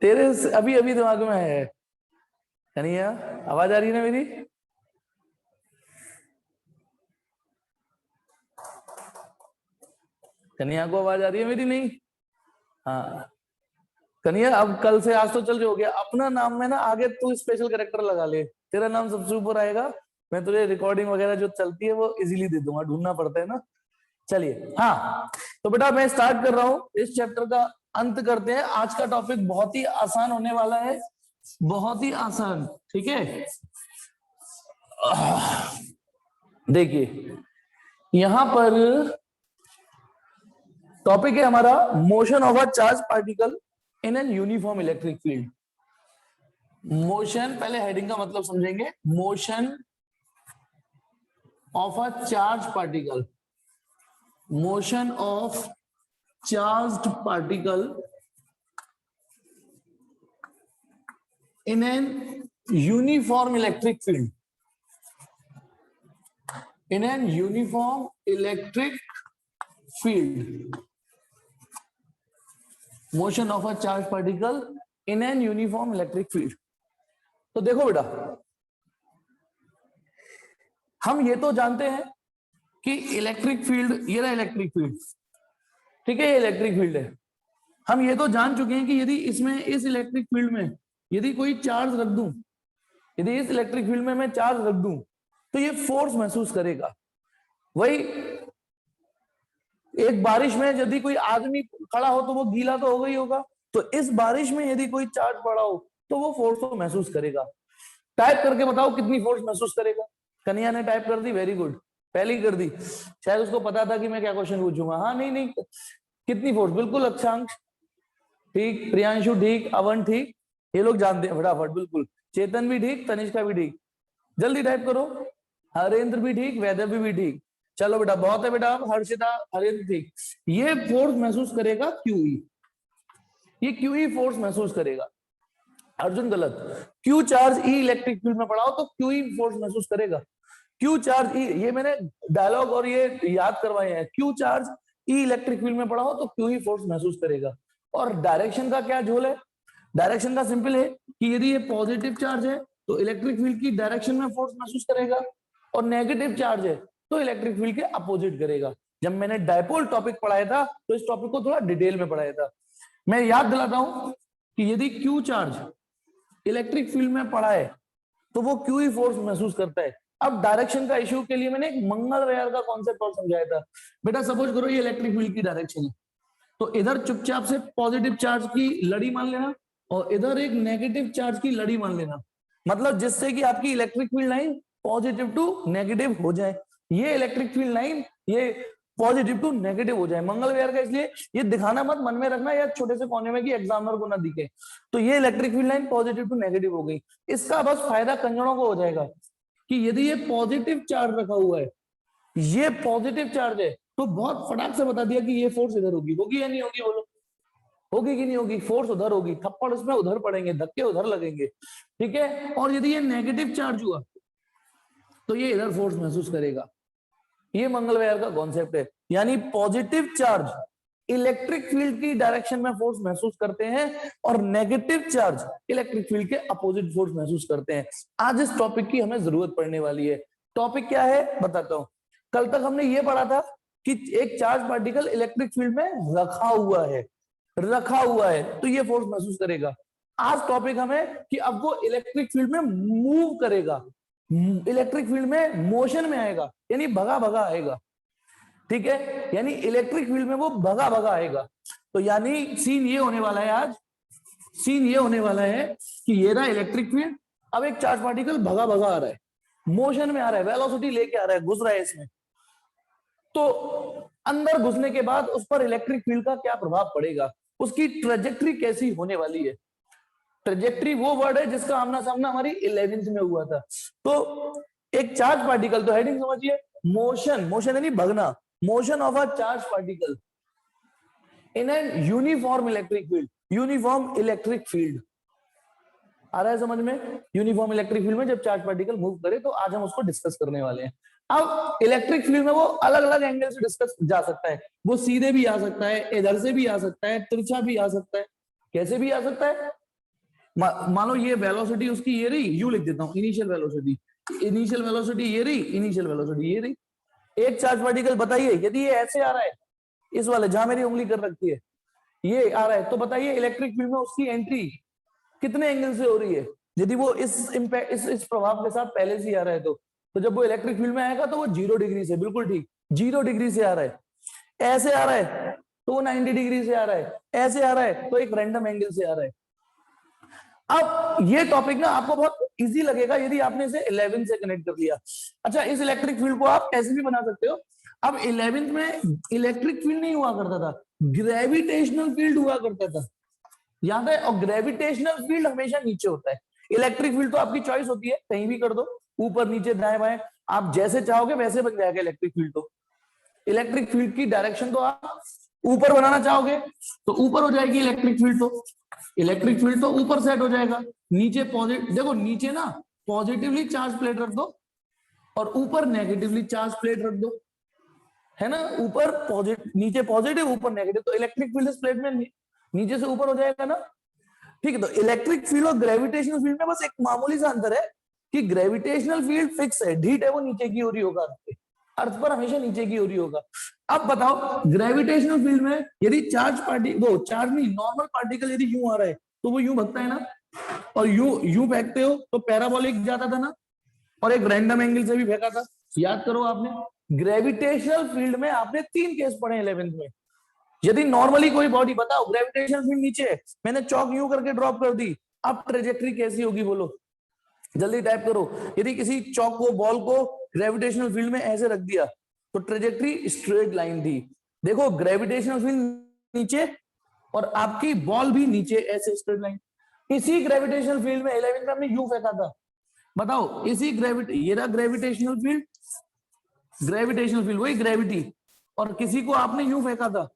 अभी अभी दिमाग में है। कन्हैया, आवाज आ रही है ना मेरी? कन्हैया को आवाज आ रही है मेरी? नहीं। हाँ कन्हैया, अब कल से, आज तो चल जो हो गया, अपना नाम में ना आगे तू स्पेशल कैरेक्टर लगा ले, तेरा नाम सबसे ऊपर आएगा। मैं तुझे रिकॉर्डिंग वगैरह जो चलती है वो इजीली दे दूंगा, ढूंढना पड़ता है ना। चलिए, हाँ तो बेटा मैं स्टार्ट कर रहा हूँ इस चैप्टर का। अंत करते हैं। आज का टॉपिक बहुत ही आसान होने वाला है, बहुत ही आसान। ठीक है, देखिए यहां पर टॉपिक है हमारा, motion of a charge particle in an uniform electric field. Motion, पहले हेडिंग का मतलब समझेंगे। Motion of a charge particle, motion of charged particle in an uniform electric field, in an uniform electric field, motion of a charged particle in an uniform electric field। तो देखो बेटा, हम ये तो जानते हैं कि इलेक्ट्रिक फील्ड, ये रहा इलेक्ट्रिक फील्ड, ठीक है, ये इलेक्ट्रिक फील्ड है। हम ये तो जान चुके हैं कि यदि इसमें, इस इलेक्ट्रिक फील्ड में यदि कोई चार्ज रख दूं, यदि इस इलेक्ट्रिक फील्ड में मैं चार्ज रख दूं तो ये फोर्स महसूस करेगा। वही एक बारिश में यदि कोई आदमी खड़ा हो तो वो गीला तो होगा ही होगा, तो इस बारिश में यदि कोई चार्ज पड़ा हो तो वो फोर्स तो महसूस करेगा। टाइप करके बताओ कितनी फोर्स महसूस करेगा। कन्या ने टाइप कर दी, वेरी गुड, पहले ही कर दी, शायद उसको पता था कि मैं क्या क्वेश्चन पूछूंगा। हाँ नहीं नहीं, कितनी फोर्स, बिल्कुल अक्षांश ठीक, प्रियांशु ठीक, अवन ठीक, ये लोग जानते हैं फटाफट, बिल्कुल। चेतन भी ठीक, तनिष्का भी ठीक, जल्दी टाइप करो। हरेंद्र भी ठीक, वैदव्य भी ठीक। चलो बेटा बहुत है बेटा, हर्षिता, हरेंद्र ठीक। ये फोर्स महसूस करेगा क्यूई, ये क्यूई फोर्स महसूस करेगा। अर्जुन गलत, क्यू चार्ज ई इलेक्ट्रिक फील्ड में पड़ा हो तो क्यूई फोर्स महसूस करेगा। क्यू चार्ज ई, ये मैंने डायलॉग और ये याद करवाए हैं। क्यू चार्ज ई इलेक्ट्रिक फील्ड में पड़ा हो तो क्यूई फोर्स महसूस करेगा। और डायरेक्शन का क्या झोल है? डायरेक्शन का सिंपल है कि यदि ये पॉजिटिव चार्ज है तो इलेक्ट्रिक फील्ड की डायरेक्शन में फोर्स महसूस करेगा, और नेगेटिव चार्ज है तो इलेक्ट्रिक फील्ड के अपोजिट करेगा। जब मैंने डायपोल टॉपिक पढ़ाया था तो इस टॉपिक को थोड़ा डिटेल में पढ़ाया था। मैं याद दिलाता हूं कि यदि क्यू चार्ज इलेक्ट्रिक फील्ड में पड़ा है तो वो क्यू ही फोर्स महसूस करता है। अब डायरेक्शन का इश्यू के लिए मैंने एक मंगलयान का कॉन्सेप्ट और समझाया था। बेटा सपोज करो ये इलेक्ट्रिक फील्ड की डायरेक्शन है, तो इधर चुपचाप से पॉजिटिव चार्ज की लड़ी मान लेना और इधर एक नेगेटिव चार्ज की लड़ी मान लेना, मतलब जिससे कि आपकी electric field line positive to negative हो जाए। ये इलेक्ट्रिक फील्ड लाइन ये पॉजिटिव टू नेगेटिव हो जाए। मंगलवार का इसलिए ये दिखाना मत, मन में रखना या छोटे से कोने में कि एग्जामिनर को ना दिखे। तो ये electric field line positive to negative हो गई। इसका बस फायदा कंजरों को हो जाएगा कि यदि ये पॉजिटिव चार्ज रखा हुआ है, ये पॉजिटिव चार्ज है, तो बहुत फटाक से बता दिया कि ये फोर्स इधर होगी। होगी या नहीं होगी बोलो? होगी कि नहीं होगी? फोर्स उधर होगी, थप्पड़ उसमें उधर पड़ेंगे, धक्के उधर लगेंगे, ठीक है। और यदि ये नेगेटिव चार्ज हुआ तो ये इधर फोर्स महसूस करेगा। ये मंगलवार का कॉन्सेप्ट है। यानी पॉजिटिव चार्ज इलेक्ट्रिक फील्ड की डायरेक्शन में फोर्स महसूस करते हैं और नेगेटिव चार्ज इलेक्ट्रिक फील्ड के अपोजिट फोर्स महसूस करते हैं। आज इस टॉपिक की हमें जरूरत पड़ने वाली है। टॉपिक क्या है बताता हूं। कल तक हमने ये पढ़ा था कि एक चार्ज पार्टिकल इलेक्ट्रिक फील्ड में रखा हुआ है, रखा हुआ है तो ये फोर्स महसूस करेगा। आज टॉपिक हमें कि अब वो इलेक्ट्रिक फील्ड में मूव करेगा, इलेक्ट्रिक फील्ड में मोशन में आएगा, यानी भगा भगा आएगा, ठीक है। यानी इलेक्ट्रिक फील्ड में वो भगा भगा आएगा। तो यानी सीन ये होने वाला है आज, सीन ये होने वाला है कि ये रहा इलेक्ट्रिक फील्ड, अब एक चार्ज पार्टिकल भगा भगा आ रहा है, मोशन में आ रहा है, वेलोसिटी लेके आ रहा है, घुस रहा है इसमें। तो अंदर घुसने के बाद उस पर इलेक्ट्रिक फील्ड का क्या प्रभाव पड़ेगा, उसकी ट्रेजेक्ट्री कैसी होने वाली है। ट्रेजेक्ट्री वो वर्ड है जिसका आमना सामना हमारी 11th में हुआ था। तो एक चार्ज पार्टिकल, तो हेडिंग समझिए, मोशन, मोशन यानी भगना, motion of a charge particle in an uniform electric field, uniform electric field आ रहा है समझ में? यूनिफॉर्म इलेक्ट्रिक फील्ड में जब चार्ज पार्टिकल मूव करे, तो आज हम उसको डिस्कस करने वाले हैं। अब इलेक्ट्रिक फील्ड में वो अलग अलग एंगल से डिस्कस जा सकता है, वो सीधे भी आ सकता है, इधर से भी आ सकता है, तिरछा भी आ सकता है। कैसे भी आ सकता है? मान लो ये वेलोसिटी उसकी ये रही, यू लिख देता हूँ, इनिशियल वेलोसिटी, इनिशियल वेलोसिटी ये रही, इनिशियल वेलोसिटी ये रही। एक चार्ज पार्टिकल बताइए यदि ये ऐसे आ रहा है, इस वाले जहां मेरी उंगली कर रखी है ये आ रहा है, तो बताइए इलेक्ट्रिक फील्ड में उसकी एंट्री कितने एंगल से हो रही है। यदि वो इस इम्पैक्ट इस प्रभाव के साथ पहले से ही आ रहा है तो जब वो इलेक्ट्रिक फील्ड में आएगा तो वो 0 डिग्री से, बिल्कुल ठीक 0 डिग्री से आ रहा है। ऐसे आ रहा है तो वो 90 डिग्री से आ रहा है, ऐसे आ रहा है तो एक रैंडम एंगल से आ रहा है। अब ये टॉपिक ना आपको बहुत इजी लगेगा यदि आपने इसे 11 से कनेक्ट कर लिया। अच्छा, इस इलेक्ट्रिक फील्ड को आप ऐसे भी बना सकते हो। अब 11th में इलेक्ट्रिक फील्ड नहीं हुआ करता था, ग्रेविटेशनल फील्ड हुआ करता था, याद है। और ग्रेविटेशनल फील्ड हमेशा नीचे होता है। इलेक्ट्रिक फील्ड तो आपकी चॉइस होती है, कहीं भी कर दो, ऊपर नीचे दाएं बाएं, आप जैसे चाहोगे वैसे बन जाएगा इलेक्ट्रिक फील्ड। तो इलेक्ट्रिक फील्ड की डायरेक्शन तो आप ऊपर बनाना चाहोगे तो ऊपर हो जाएगी इलेक्ट्रिक फील्ड, तो इलेक्ट्रिक फील्ड तो ऊपर सेट हो जाएगा। नीचे पॉजिटिव, देखो नीचे ना पॉजिटिवली चार्ज प्लेट रख दो और ऊपर नेगेटिवली चार्ज प्लेट रख दो, है ना। ऊपर पॉजिटिव, नीचे पॉजिटिव, ऊपर नेगेटिव, तो इलेक्ट्रिक फील्ड इस प्लेट में नीचे से ऊपर हो जाएगा ना। ठीक है, तो इलेक्ट्रिक फील्ड और ग्रेविटेशनल फील्ड में बस एक मामूली सा अंतर है कि ग्रेविटेशनल फील्ड फिक्स है, ढीठ है, वो नीचे की ओर ही होगा, अर्थ पर हमेशा नीचे की ओर ही होगा। अब बताओ ग्रेविटेशनल फील्ड में यदि चार्ज वो चार्ज नहीं, नॉर्मल पार्टिकल यदि यूं आ रहा है तो वो यूं भगता है ना, और यूं फेंकते हो तो पैराबोलिक जाता था ना, और एक रैंडम एंगल से भी फेंका था, याद करो आपने। ग्रेविटेशनल फील्ड में आपने 3 केस पढ़े 11th में। यदि नॉर्मली कोई बॉडी, बताओ ग्रेविटेशनल फील्ड नीचे है, मैंने चौक यूं करके ड्रॉप कर दी, अब ट्रेजेक्ट्री कैसी होगी बोलो, जल्दी टाइप करो। यदि किसी चौक को, बॉल को ग्रेविटेशनल फील्ड में ऐसे रख दिया तो ट्रेजेक्ट्री स्ट्रेट लाइन थी। देखो ग्रेविटेशनल फील्ड नीचे और आपकी बॉल भी नीचे, ऐसे स्ट्रेट लाइन। इसी ग्रेविटेशनल फील्ड में 11th में हमने यू फेंका था, बताओ इसी ये रहा ग्रेविटेशनल फील्ड, ग्रेविटेशनल फील्ड वही ग्रेविटी, और किसी को आपने यू फेंका था,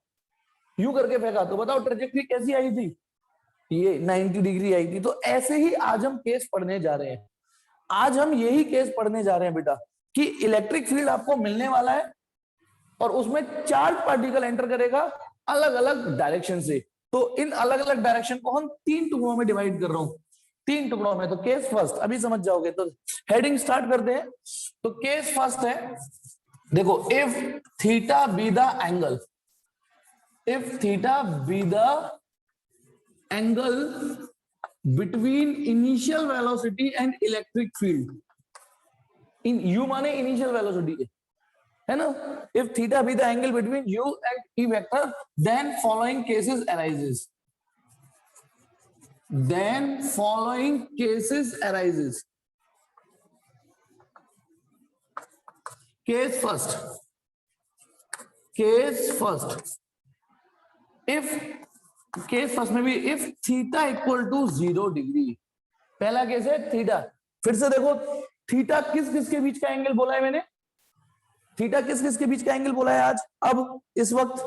यू करके फेंका, तो बताओ ट्रेजेक्ट्री कैसी आई थी, ये 90 डिग्री आई थी। तो ऐसे ही आज हम केस पढ़ने जा रहे हैं, आज हम यही केस पढ़ने जा रहे हैं बेटा, कि इलेक्ट्रिक फील्ड आपको मिलने वाला है और उसमें चार्ज पार्टिकल एंटर करेगा अलग अलग डायरेक्शन से। तो इन अलग अलग डायरेक्शन को हम 3 टुकड़ों में डिवाइड कर रहा हूं, 3 टुकड़ों में। तो केस फर्स्ट अभी समझ जाओगे, तो हेडिंग स्टार्ट करते हैं। तो केस फर्स्ट है, देखो, if theta be the angle, if theta be the angle between initial velocity and electric field, इन यू माने इनिशियल वेलोसिटी है ना, if theta be the angle between u and E vector, then following cases arises, then following cases arises. Case first, if case first में भी if theta equal to 0 degree, पहला case है theta. फिर से देखो, theta किस किस के बीच का एंगल बोला है मैंने, थीटा किस किस के बीच का एंगल बोला है आज, अब इस वक्त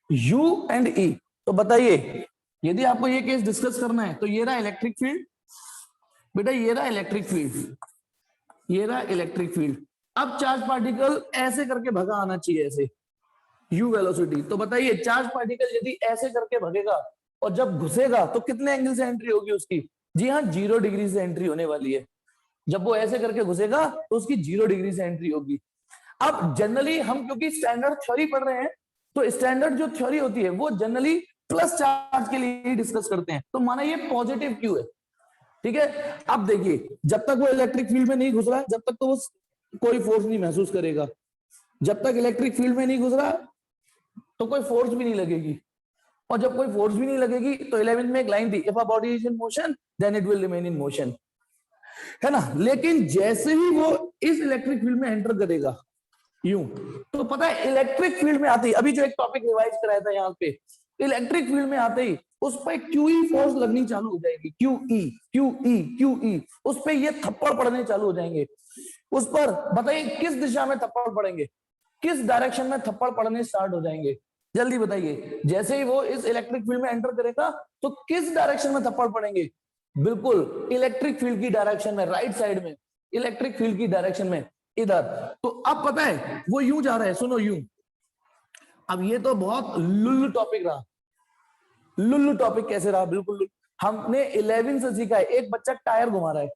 u एंड e। तो बताइए यदि आपको ये केस डिस्कस करना है तो ये रहा इलेक्ट्रिक फील्ड बेटा, ये रहा इलेक्ट्रिक फील्ड, ये रहा इलेक्ट्रिक फील्ड। अब चार्ज पार्टिकल ऐसे करके भगा आना चाहिए, ऐसे u वेलोसिटी। तो बताइए चार्ज पार्टिकल यदि ऐसे करके भगेगा और जब घुसेगा तो कितने एंगल से एंट्री होगी उसकी, जी हाँ 0 डिग्री से एंट्री होने वाली है। जब वो ऐसे करके घुसेगा तो उसकी 0 डिग्री से एंट्री होगी। अब जनरली हम क्योंकि स्टैंडर्ड थ्योरी पढ़ रहे हैं, तो स्टैंडर्ड जो थ्योरी होती है वो जनरली प्लस चार्ज के लिए डिस्कस करते हैं। तो माना ये पॉजिटिव क्यू है, ठीक है। अब देखिए जब तक वो इलेक्ट्रिक फील्ड में नहीं घुस रहा, जब तक तो वो कोई फोर्स नहीं महसूस करेगा। जब तक इलेक्ट्रिक फील्ड में नहीं घुस रहा तो कोई फोर्स भी नहीं लगेगी, और जब कोई फोर्स भी नहीं लगेगी तो 11th में एक लाइन थी, if a body is in motion then it will remain in motion, है ना। लेकिन जैसे ही वो इस इलेक्ट्रिक फील्ड में एंटर करेगा यूं, तो पता है इलेक्ट्रिक फील्ड में आते ही, अभी जो एक टॉपिक रिवाइज कराया था यहाँ पे, इलेक्ट्रिक फील्ड में आते ही उस पर क्यूई फोर्स लगनी चालू हो जाएगी, क्यूई क्यूई क्यूई, उस पर ये थप्पड़ पड़ने चालू हो जाएंगे। उस पर बताइए किस दिशा में थप्पड़ पड़ेंगे, किस डायरेक्शन में थप्पड़ पड़ने स्टार्ट हो जाएंगे, जल्दी बताइए। जैसे ही वो इस इलेक्ट्रिक फील्ड में एंटर करेगा तो किस डायरेक्शन में थप्पड़ पड़ेंगे, बिल्कुल इलेक्ट्रिक फील्ड की डायरेक्शन में, राइट साइड में, इलेक्ट्रिक फील्ड की डायरेक्शन में, इधर। तो अब पता है वो यूं जा रहा है, सुनो यूं। अब ये तो बहुत लुल्लू टॉपिक रहा, लुल्लू टॉपिक कैसे रहा, बिल्कुल हमने 11 से सीखा है, एक बच्चा टायर घुमा रहा है,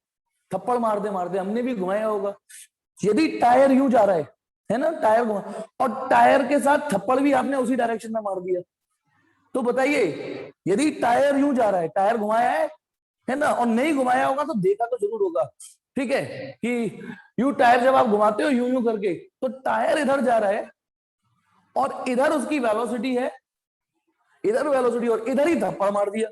थप्पड़ मारते मारते, हमने भी घुमाया होगा। यदि टायर यूं जा रहा है ना, टायर घुमा, और टायर के साथ थप्पड़ भी आपने उसी डायरेक्शन में मार दिया, तो बताइए यदि टायर यूं जा रहा है, टायर घुमाया है ना, और नहीं घुमाया होगा तो देखा तो जरूर होगा, ठीक है, कि यू टायर जब आप घुमाते हो यूं यूं करके, तो टायर इधर जा रहा है और इधर उसकी वेलोसिटी है, इधर वेलोसिटी, और इधर ही थप्पड़ मार दिया,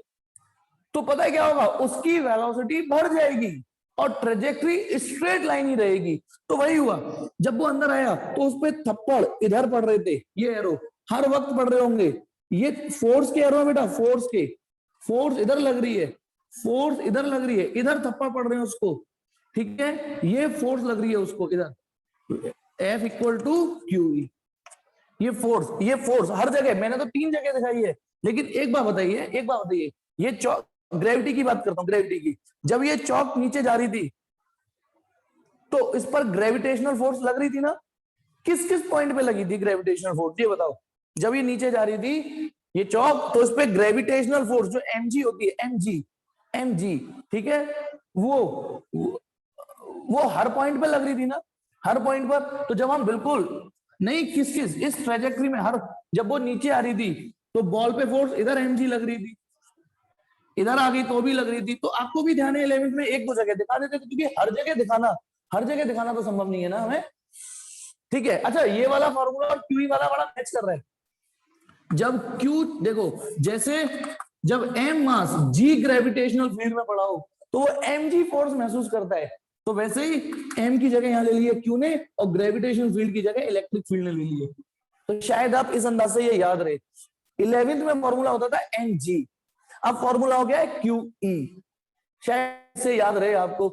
तो पता है क्या होगा, उसकी वेलोसिटी बढ़ जाएगी और ट्रेजेक्टरी स्ट्रेट लाइन ही रहेगी। तो वही हुआ, जब वो अंदर आया तो उस पर थप्पड़ इधर पड़ रहे थे, ये एरो हर वक्त पड़ रहे होंगे, ये फोर्स के एरो है बेटा, फोर्स के, फोर्स इधर लग रही है, फोर्स इधर लग रही है, इधर थप्पड़ पड़ रहे हैं उसको, ठीक है, ये फोर्स लग रही है उसको इधर, F इक्वल टू QE, ये फोर्स हर जगह, मैंने तो 3 जगह दिखाई है, लेकिन एक बात बताइए, ये चौक, ग्रेविटी की बात करता हूं, ग्रेविटी की, जब ये चौक नीचे जा रही थी तो इस पर ग्रेविटेशनल फोर्स लग रही थी ना, किस किस पॉइंट पे लगी थी ग्रेविटेशनल फोर्स, ये बताओ, जब ये नीचे जा रही थी ये चौक, तो इस पे ग्रेविटेशनल फोर्स जो mg होती है, mg, ठीक है, वो हर पॉइंट पे लग रही थी ना, हर पॉइंट पर, तो जब हम बिल्कुल नहीं, किस किस इस ट्रेजेक्टरी में, हर जब वो नीचे आ रही थी तो बॉल पे फोर्स इधर mg लग रही थी, इधर आ गई तो भी लग रही थी, तो आपको भी ध्यान है 11th में एक दो जगह दिखा देते, क्योंकि हर जगह दिखाना तो संभव नहीं है ना हमें, ठीक है। अच्छा, ये वाला फॉर्मूला और क्यू वाला बड़ा मैच कर रहा है, जब क्यू देखो, जैसे जब एम मास जी ग्रेविटेशनल फील्ड में पड़ा हो तो वो mg फोर्स महसूस करता है, तो वैसे ही m की जगह यहां ले ली है क्यू ने, और ग्रेविटेशनल फील्ड की जगह इलेक्ट्रिक फील्ड ने ले ली है, तो शायद आप इस अंदाज से ये याद रहे। 11th में फॉर्मूला होता था mg, अब फॉर्मूला हो गया है QE, शायद से याद रहे आपको,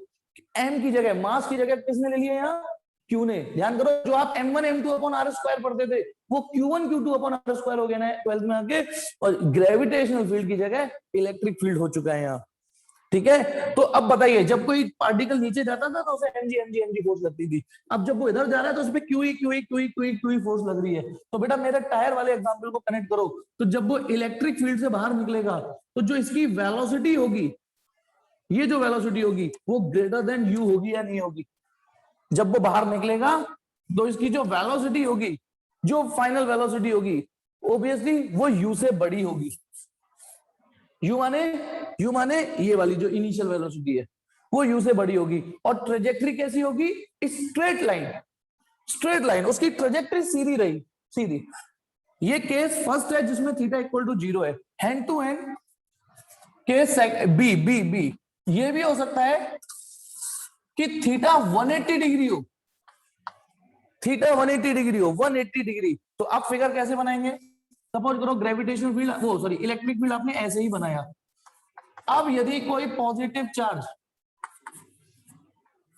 m की जगह, मास की जगह किसने ले लिया यहाँ, Q ने। ध्यान करो, जो आप m1 m2 upon r square पढ़ते थे वो Q1 Q2 upon r square हो गया ना 12th में आके, और ग्रेविटेशनल फील्ड की जगह इलेक्ट्रिक फील्ड हो चुका है यहाँ, ठीक है। तो अब बताइए, जब कोई पार्टिकल नीचे जाता था तो उसे mg फोर्स लगती थी, अब जब वो इधर जा रहा है तो उस पर QE फोर्स लग रही है। तो बेटा मेरे टायर वाले एग्जांपल को कनेक्ट करो, तो जब वो इलेक्ट्रिक फील्ड से बाहर निकलेगा तो जो इसकी वेलोसिटी होगी, ये जो वेलोसिटी होगी वो ग्रेटर देन u होगी या नहीं होगी, जब वो बाहर निकलेगा तो इसकी जो वेलोसिटी होगी, जो फाइनल वेलोसिटी होगी, ऑब्वियसली वो u से बड़ी होगी। u माने ये वाली जो इनिशियल वेलोसिटी है वो u से बड़ी होगी, और ट्रेजेक्टरी कैसी होगी, स्ट्रेट लाइन, उसकी ट्रेजेक्टरी सीधी रही, सीधी। ये केस फर्स्ट है जिसमें थीटा इक्वल टू 0 है, hand to hand case B, ये भी हो सकता है कि थीटा 180 डिग्री हो, थीटा 180 डिग्री हो, 180 डिग्री, तो आप फिगर कैसे बनाएंगे, सपोज करो ग्रेविटेशनल फील्ड, वो सॉरी इलेक्ट्रिक फील्ड आपने ऐसे ही बनाया, अब यदि कोई पॉजिटिव चार्ज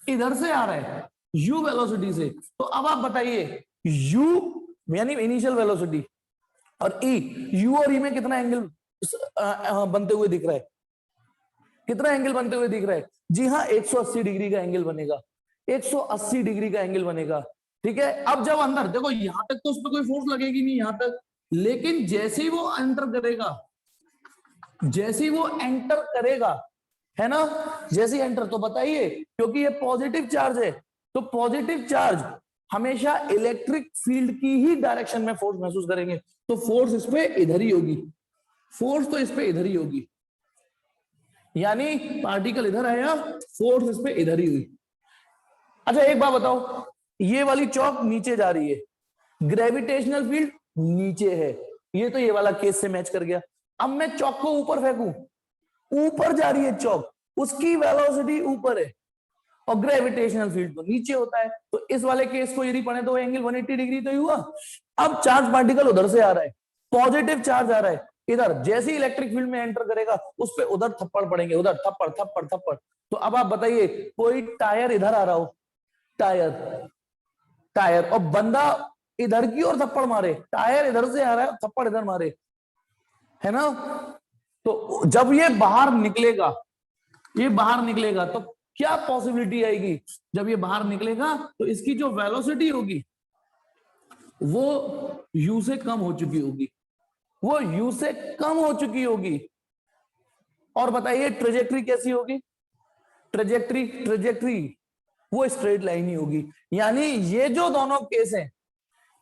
इधर से आ रहा है u वेलोसिटी से, तो अब आप बताइए u यानी इनिशियल वेलोसिटी, और e, u और e में कितना एंगल बनते हुए दिख रहा है, कितना एंगल बनते हुए दिख रहा है, जी हाँ 180 डिग्री का एंगल बनेगा, 180 डिग्री का एंगल बनेगा, ठीक है। अब जब अंदर देखो, यहां तक तो उस पर कोई फोर्स लगेगी नहीं यहां तक, लेकिन जैसे ही वो एंटर करेगा, जैसे ही वो एंटर करेगा, है ना, जैसे ही एंटर, तो बताइए क्योंकि ये पॉजिटिव चार्ज है, तो पॉजिटिव चार्ज हमेशा इलेक्ट्रिक फील्ड की ही डायरेक्शन में फोर्स महसूस करेंगे, तो फोर्स इस पे इधर ही होगी, फोर्स तो इस पे इधर ही होगी, यानी पार्टिकल इधर आया, फोर्स इस पे इधर ही हुई। अच्छा एक बात बताओ, ये वाली चौक नीचे जा रही है, ग्रेविटेशनल फील्ड नीचे है, ये तो ये वाला केस से मैच कर गया। अब मैं चौक को ऊपर फेंकूं, ऊपर जा रही है चौक, उसकी वेलोसिटी ऊपर है और ग्रेविटेशनल फील्ड तो नीचे होता है, तो इस वाले केस को यदि पढ़े तो एंगल 180 डिग्री तो ही हुआ। अब चार्ज पार्टिकल उधर से आ रहा है, पॉजिटिव चार्ज आ रहा है इधर, जैसे ही इलेक्ट्रिक फील्ड में एंटर करेगा उस पे उधर थप्पड़ पड़ेंगे, उधर थप्पड़ थप्पड़ थप्पड़। तो अब आप बताइए, कोई टायर इधर आ रहा हो, टायर और बंदा इधर की ओर थप्पड़ मारे, टायर इधर से आ रहा है थप्पड़ इधर मारे, है ना, तो जब ये बाहर निकलेगा तो क्या पॉसिबिलिटी आएगी, जब ये बाहर निकलेगा तो इसकी जो वेलोसिटी होगी वो u से कम हो चुकी होगी, और बताइए ट्रेजेक्ट्री कैसी होगी? ट्रेजेक्ट्री वो स्ट्रेट लाइन ही होगी। यानी ये जो दोनों केस है,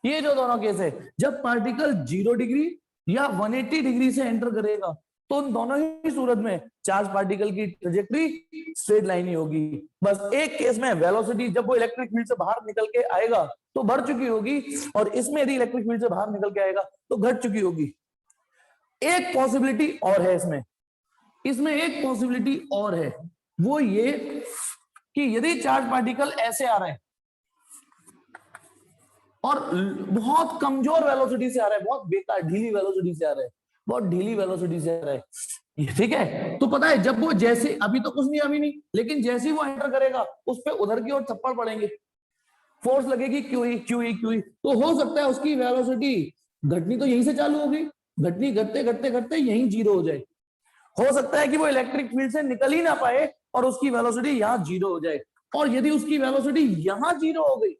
ये जो दोनों केस है, जब पार्टिकल 0 डिग्री या 180 डिग्री से एंटर करेगा तो उन दोनों ही सूरत में चार्ज पार्टिकल की ट्रेजेक्ट्री स्ट्रेट लाइन ही होगी। बस एक केस में वेलोसिटी जब वो इलेक्ट्रिक फील्ड से बाहर निकल के आएगा तो बढ़ चुकी होगी, और इसमें यदि इलेक्ट्रिक फील्ड से बाहर निकल के आएगा तो घट चुकी होगी। एक पॉसिबिलिटी और है इसमें एक पॉसिबिलिटी और है, वो ये कि यदि चार्ज पार्टिकल ऐसे आ रहा है और बहुत कमजोर वेलोसिटी से आ रहा है, बहुत बेकार ढीली वेलोसिटी से आ रहा है, बहुत ढीली वेलोसिटी से आ रहा है, ठीक है, तो पता है जब वो जैसे अभी तो कुछ नहीं, अभी नहीं, लेकिन जैसे ही वो एंटर करेगा उस पर उधर की ओर थप्पड़ पड़ेंगे, फोर्स लगेगी क्यूई क्यूई क्यूई, तो हो सकता है उसकी वेलोसिटी घटनी तो यहीं से चालू होगी, घटनी घटते घटते घटते यहीं 0 हो जाए। हो सकता है कि वो इलेक्ट्रिक फील्ड से निकल ही ना पाए और उसकी वेलोसिटी यहाँ 0 हो जाए, और यदि उसकी वेलोसिटी यहाँ 0 हो गई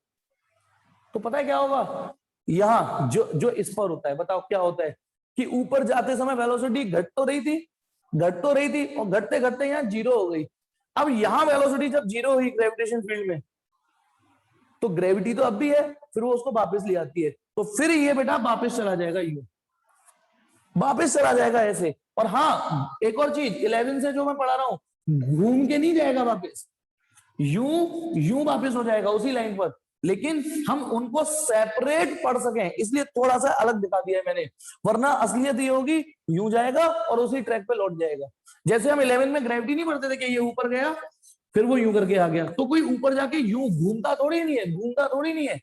तो पता है क्या होगा? यहाँ जो इस पर होता है, बताओ क्या होता है कि ऊपर जाते समय वेलोसिटी घट तो रही थी और घटते घटते यहाँ 0 हो गई। अब यहाँ वेलोसिटी जब 0 हुई ग्रेविटेशन फील्ड में, तो ग्रेविटी तो अब भी है, फिर वो उसको वापस ले आती है, तो फिर ये बेटा वापस चला जाएगा, यूं वापस चला जाएगा ऐसे। और हाँ एक और चीज, 11 से जो मैं पढ़ा रहा हूं, घूम के नहीं जाएगा वापस, यूं वापस हो जाएगा उसी लाइन पर, लेकिन हम उनको सेपरेट पढ़ सकें इसलिए थोड़ा सा अलग दिखा दिया है मैंने, वरना असलियत ये होगी यूं जाएगा और उसी ट्रैक पे लौट जाएगा। जैसे हम 11 में ग्रेविटी नहीं पढ़ते थे कि ये ऊपर गया फिर वो यूं करके आ गया, तो कोई ऊपर जाके यूं घूमता थोड़ी नहीं है,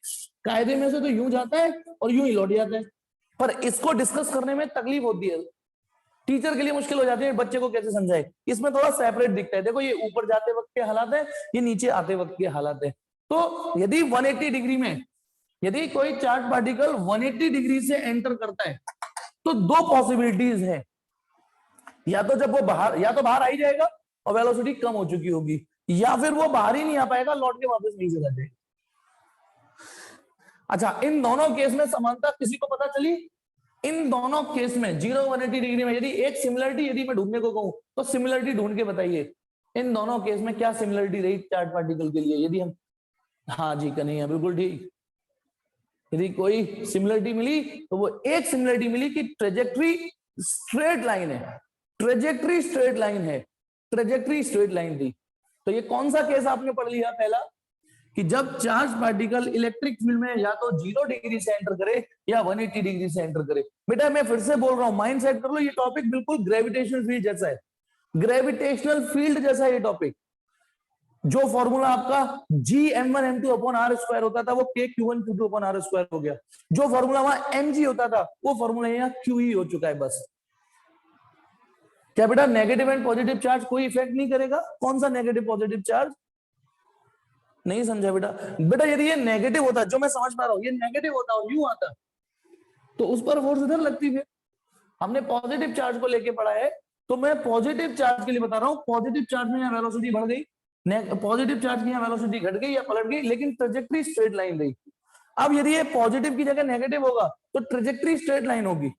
कायदे में से तो यूं जाता है और यूं ही लौट जाता है। पर इसको डिस्कस करने में तकलीफ होती है, टीचर के लिए मुश्किल हो जाती है, बच्चे को कैसे समझाए, इसमें थोड़ा सेपरेट दिखता है, देखो ये ऊपर जाते वक्त के हालात है, ये नीचे आते वक्त के हालात है। तो यदि 180 डिग्री में यदि कोई चार्ज पार्टिकल 180 डिग्री से एंटर करता है तो दो पॉसिबिलिटीज है, या तो जब वो बाहर आ ही जाएगा और वेलोसिटी कम हो चुकी होगी, या फिर वो बाहर ही नहीं आ पाएगा, लौट के वापस नहीं चला जाएगा। अच्छा, इन दोनों केस में समानता किसी को पता चली? इन दोनों केस में 0 180 डिग्री में यदि एक सिमिलरिटी यदि मैं ढूंढने को कहूं तो सिमिलरिटी ढूंढ के बताइए इन दोनों केस में क्या सिमिलरिटी रही चार्ज पार्टिकल के लिए, यदि हम, हाँ जी कन्हैया बिल्कुल ठीक, यदि कोई सिमिलरिटी मिली तो वो एक सिमिलरिटी मिली कि ट्रेजेक्ट्री स्ट्रेट लाइन है, ट्रेजेक्ट्री स्ट्रेट लाइन थी। तो ये कौन सा केस आपने पढ़ लिया पहला, कि जब चार्ज पार्टिकल इलेक्ट्रिक फील्ड में या तो 0 डिग्री से एंटर करे या 180 डिग्री से एंटर करे। बेटा मैं फिर से बोल रहा हूं, माइंड सेट कर लो, ये टॉपिक बिल्कुल ग्रेविटेशनल फील्ड जैसा है, ग्रेविटेशनल फील्ड जैसा ये टॉपिक। जो फॉर्मूला आपका Gm1m2 अपॉन आर स्क्वायर होता था वो Kq1Q2 अपॉन आर स्क्वायर हो गया, जो फॉर्मूला वहां mg होता था वो फॉर्मूला यहाँ QE हो चुका है बस। क्या बेटा नेगेटिव एंड पॉजिटिव चार्ज कोई इफेक्ट नहीं करेगा? कौन सा नेगेटिव पॉजिटिव चार्ज? नहीं समझा बेटा? बेटा यदि ये नेगेटिव होता, जो मैं समझ पा रहा हूं, ये नेगेटिव होता और यूं आता तो उस पर फोर्स इधर लगती है। हमने पॉजिटिव चार्ज को लेके पढ़ा है, तो मैं पॉजिटिव चार्ज के लिए बता रहा हूं, पॉजिटिव चार्ज में यहाँ वेलोसिटी बढ़ गई, पॉजिटिव चार्ज की यहाँ वेलोसिटी घट गई या पलट गई, लेकिन ट्रेजेक्ट्री स्ट्रेट लाइन रही। अब यदि ये पॉजिटिव की जगह नेगेटिव होगा तो ट्रेजेक्ट्री स्ट्रेट लाइन होगी,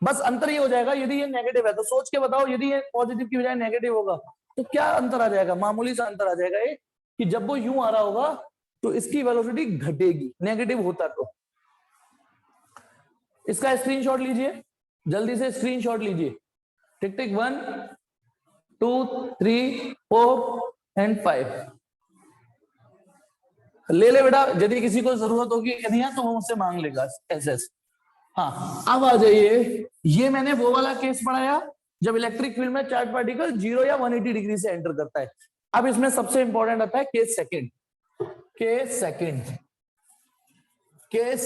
बस अंतर ये हो जाएगा, यदि ये नेगेटिव है तो सोच के बताओ, यदि ये पॉजिटिव की बजाय नेगेटिव होगा तो क्या अंतर आ जाएगा? मामूली सा अंतर आ जाएगा ये, कि जब वो यूं आ रहा होगा तो इसकी वेलोसिटी घटेगी, नेगेटिव होता तो। इसका स्क्रीनशॉट लीजिए, जल्दी से स्क्रीनशॉट लीजिए, टिक टिक 1 2 3 4 एंड 5 ले ले बेटा, यदि किसी को जरूरत होगी यदि तो वो मुझसे मांग लेगा एसएस। हाँ अब आ जाइए, ये मैंने वो वाला केस पढ़ाया जब इलेक्ट्रिक फील्ड में चार्ज पार्टिकल 0 या 180 डिग्री से एंटर करता है। अब इसमें सबसे इंपॉर्टेंट आता है केस सेकंड। केस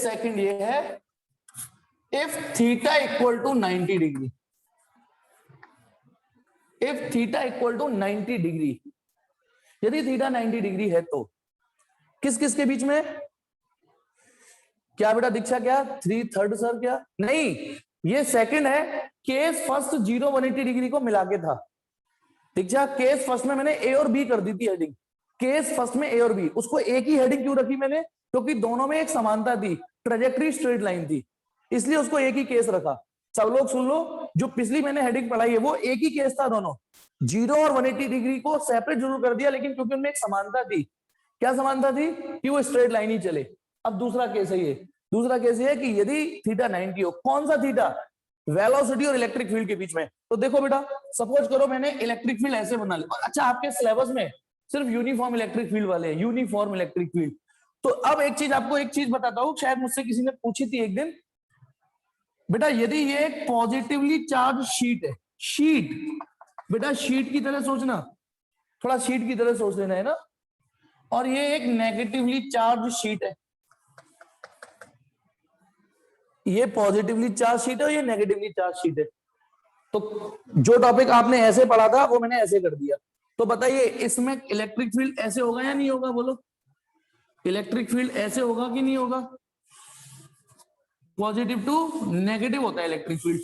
सेकंड ये है, if theta equal to 90 degree, if theta equal to 90 degree, यदि थीटा 90 डिग्री है तो किस किस के बीच में? क्या बेटा दीक्षा, क्या 3/3 सर? क्या नहीं, ये सेकंड है, केस फर्स्ट 0 180 डिग्री को मिला के था। दीक्षा केस फर्स्ट में मैंने ए और बी कर दी थी हेडिंग, केस फर्स्ट में ए और बी, उसको एक ही हेडिंग क्यों रखी मैंने? क्योंकि दोनों में एक समानता थी, ट्रेजेक्ट्री स्ट्रेट लाइन थी, इसलिए उसको एक ही केस रखा। सब लोग सुन लो, जो पिछली मैंने हेडिंग पढ़ाई है वो एक ही केस था दोनों, 0 और 180 डिग्री को सेपरेट जरूर कर दिया, लेकिन क्योंकि उनमें एक समानता थी। क्या समानता थी? कि वो स्ट्रेट लाइन ही चले। अब दूसरा केस है ये, दूसरा केस ये है कि यदि थीटा 90 हो, कौन सा थीटा? वेलोसिटी और इलेक्ट्रिक फील्ड के बीच में। तो देखो बेटा, सपोज करो मैंने इलेक्ट्रिक फील्ड ऐसे बना लिया। अच्छा, आपके सिलेबस में सिर्फ यूनिफॉर्म इलेक्ट्रिक फील्ड वाले हैं, यूनिफॉर्म इलेक्ट्रिक फील्ड। तो अब एक चीज आपको, एक चीज बताता हूं, शायद मुझसे किसी ने पूछी थी एक दिन, बेटा यदि ये एक पॉजिटिवली चार्ज शीट है, शीट, बेटा शीट की तरह सोचना, थोड़ा शीट की तरह सोच लेना है ना, और ये एक नेगेटिवली चार्ज शीट है, ये पॉजिटिवली चार्ज शीट है और ये नेगेटिवली चार्ज शीट है। तो जो टॉपिक आपने ऐसे पढ़ा था वो मैंने ऐसे कर दिया। तो बताइए इसमें इलेक्ट्रिक फील्ड ऐसे होगा या नहीं होगा? बोलो, इलेक्ट्रिक फील्ड ऐसे होगा कि नहीं होगा? पॉजिटिव टू नेगेटिव होता है इलेक्ट्रिक फील्ड।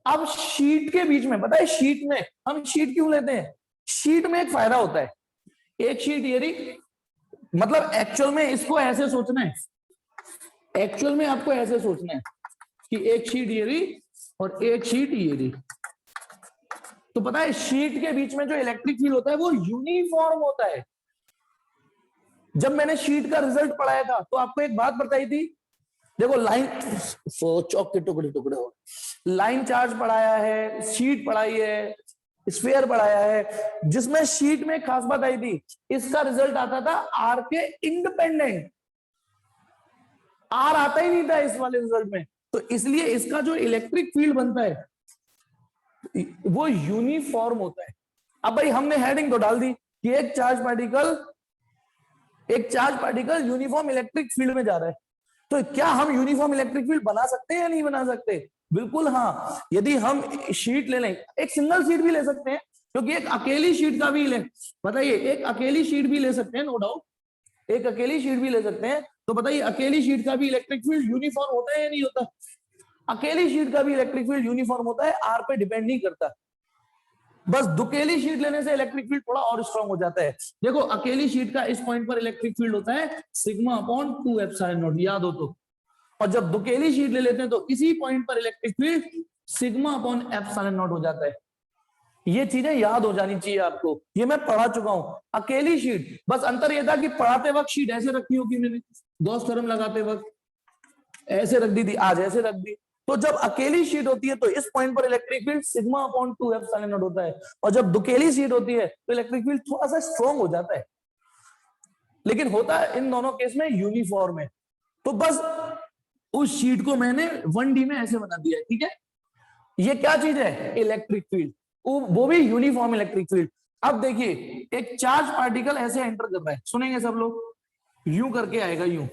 अब शीट के बीच में, पता है शीट में हम शीट क्यों लेते हैं? शीट में एक फायदा होता है, एक शीट ये रही, मतलब एक्चुअल में इसको ऐसे सोचना है, एक्चुअल में आपको ऐसे सोचना है कि एक शीट ये रही और एक शीट ये रही। तो पता है शीट के बीच में जो इलेक्ट्रिक फील्ड होता है वो यूनिफॉर्म होता है। जब मैंने शीट का रिजल्ट पढ़ाया था तो आपको एक बात बताई थी, देखो लाइन, चौक के टुकड़े टुकड़े हो, लाइन चार्ज पढ़ाया है, शीट पढ़ाई है, स्फीयर पढ़ाया है, जिसमें शीट में खास बात आई थी, इसका रिजल्ट आता था आर के इंडिपेंडेंट, आर आता ही नहीं था इस वाले रिजल्ट में। तो इसलिए इसका जो इलेक्ट्रिक फील्ड बनता है वो यूनिफॉर्म होता है। अब भाई हमने हेडिंग तो डाल दी कि एक charge particle uniform electric field में जा रहा है, तो क्या हम यूनिफॉर्म इलेक्ट्रिक फील्ड बना सकते हैं या नहीं बना सकते? बिल्कुल हाँ। यदि हम शीट ले लें, एक सिंगल शीट भी ले सकते हैं, क्योंकि एक अकेली शीट का भी बताइए, एक अकेली शीट भी ले सकते हैं, नो डाउट, एक अकेली शीट भी ले सकते हैं। तो बताइए अकेली शीट का भी इलेक्ट्रिक फील्ड यूनिफॉर्म होता है या नहीं होता? अकेली शीट का भी इलेक्ट्रिक फील्ड यूनिफॉर्म होता है, आर पे डिपेंड नहीं करता। बस दुकेली शीट लेने से इलेक्ट्रिक फील्ड थोड़ा और स्ट्रांग हो जाता है। देखो अकेली शीट का इस पॉइंट पर इलेक्ट्रिक फील्ड होता है सिग्मा अपॉन 2 एप्सिलॉन नॉट, याद हो तो। और जब दुकेली शीट ले लेते हैं तो इसी पॉइंट पर electric field sigma upon epsilon not हो जाता है। ये चीजें याद हो जानी चाहिए आपको, ये मैं पढ़ा चुका हूं। अकेली शीट, बस अंतर यह था कि पढ़ाते वक्त शीट ऐसे रखी होगी मैंने, गॉस थ्योरम लगाते वक्त ऐसे रख दी थी, आज ऐसे रख दी। तो जब अकेली शीट होती है तो इस पॉइंट पर electric field sigma upon 2 epsilon not होता है, और जब दुकेली शीट होती है तो इलेक्ट्रिक फील्ड थोड़ा सा स्ट्रॉन्ग हो जाता है, लेकिन होता है इन दोनों केस में यूनिफॉर्म है। तो बस उस शीट को मैंने 1D में ऐसे बना दिया है, ठीक है। ये क्या चीज है? इलेक्ट्रिक फील्ड, वो भी यूनिफॉर्म इलेक्ट्रिक फील्ड। अब देखिए एक चार्ज पार्टिकल ऐसे एंटर कर रहा है, सुनेंगे सब लोग, यूं करके आएगा, यूं,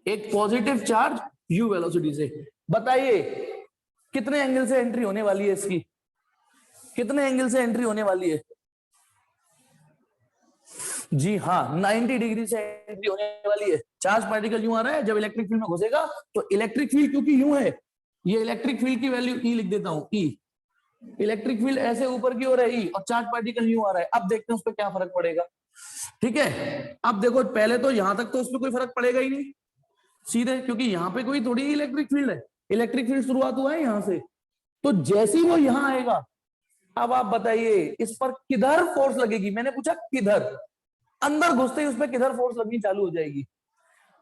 एक पॉजिटिव चार्ज यू वेलोसिटी से। बताइए कितने एंगल से एंट्री होने वाली है इसकी? कितने एंगल से एंट्री होने वाली है? जी हाँ, 90 डिग्री से एंट्री होने वाली है। चार्ज पार्टिकल यूं आ रहा है, जब इलेक्ट्रिक फील्ड में घुसेगा तो इलेक्ट्रिक फील्ड क्योंकि यूं है, ये इलेक्ट्रिक फील्ड की वैल्यू ई लिख देता हूं, ई, इलेक्ट्रिक फील्ड ऐसे ऊपर की ओर है ई, और चार्ज पार्टिकल यूं आ रहा है। अब देखते हैं उस पर क्या फर्क पड़ेगा, ठीक है। अब देखो पहले तो यहां तक तो उस पर कोई फर्क पड़ेगा ही नहीं सीधे, क्योंकि यहाँ पे कोई थोड़ी इलेक्ट्रिक फील्ड है, इलेक्ट्रिक फील्ड शुरुआत हुआ है यहां से। तो जैसे ही वो यहां आएगा, अब आप बताइए इस पर किधर फोर्स लगेगी? मैंने पूछा किधर, अंदर घुसते ही उस पर किधर फोर्स लगनी चालू हो जाएगी?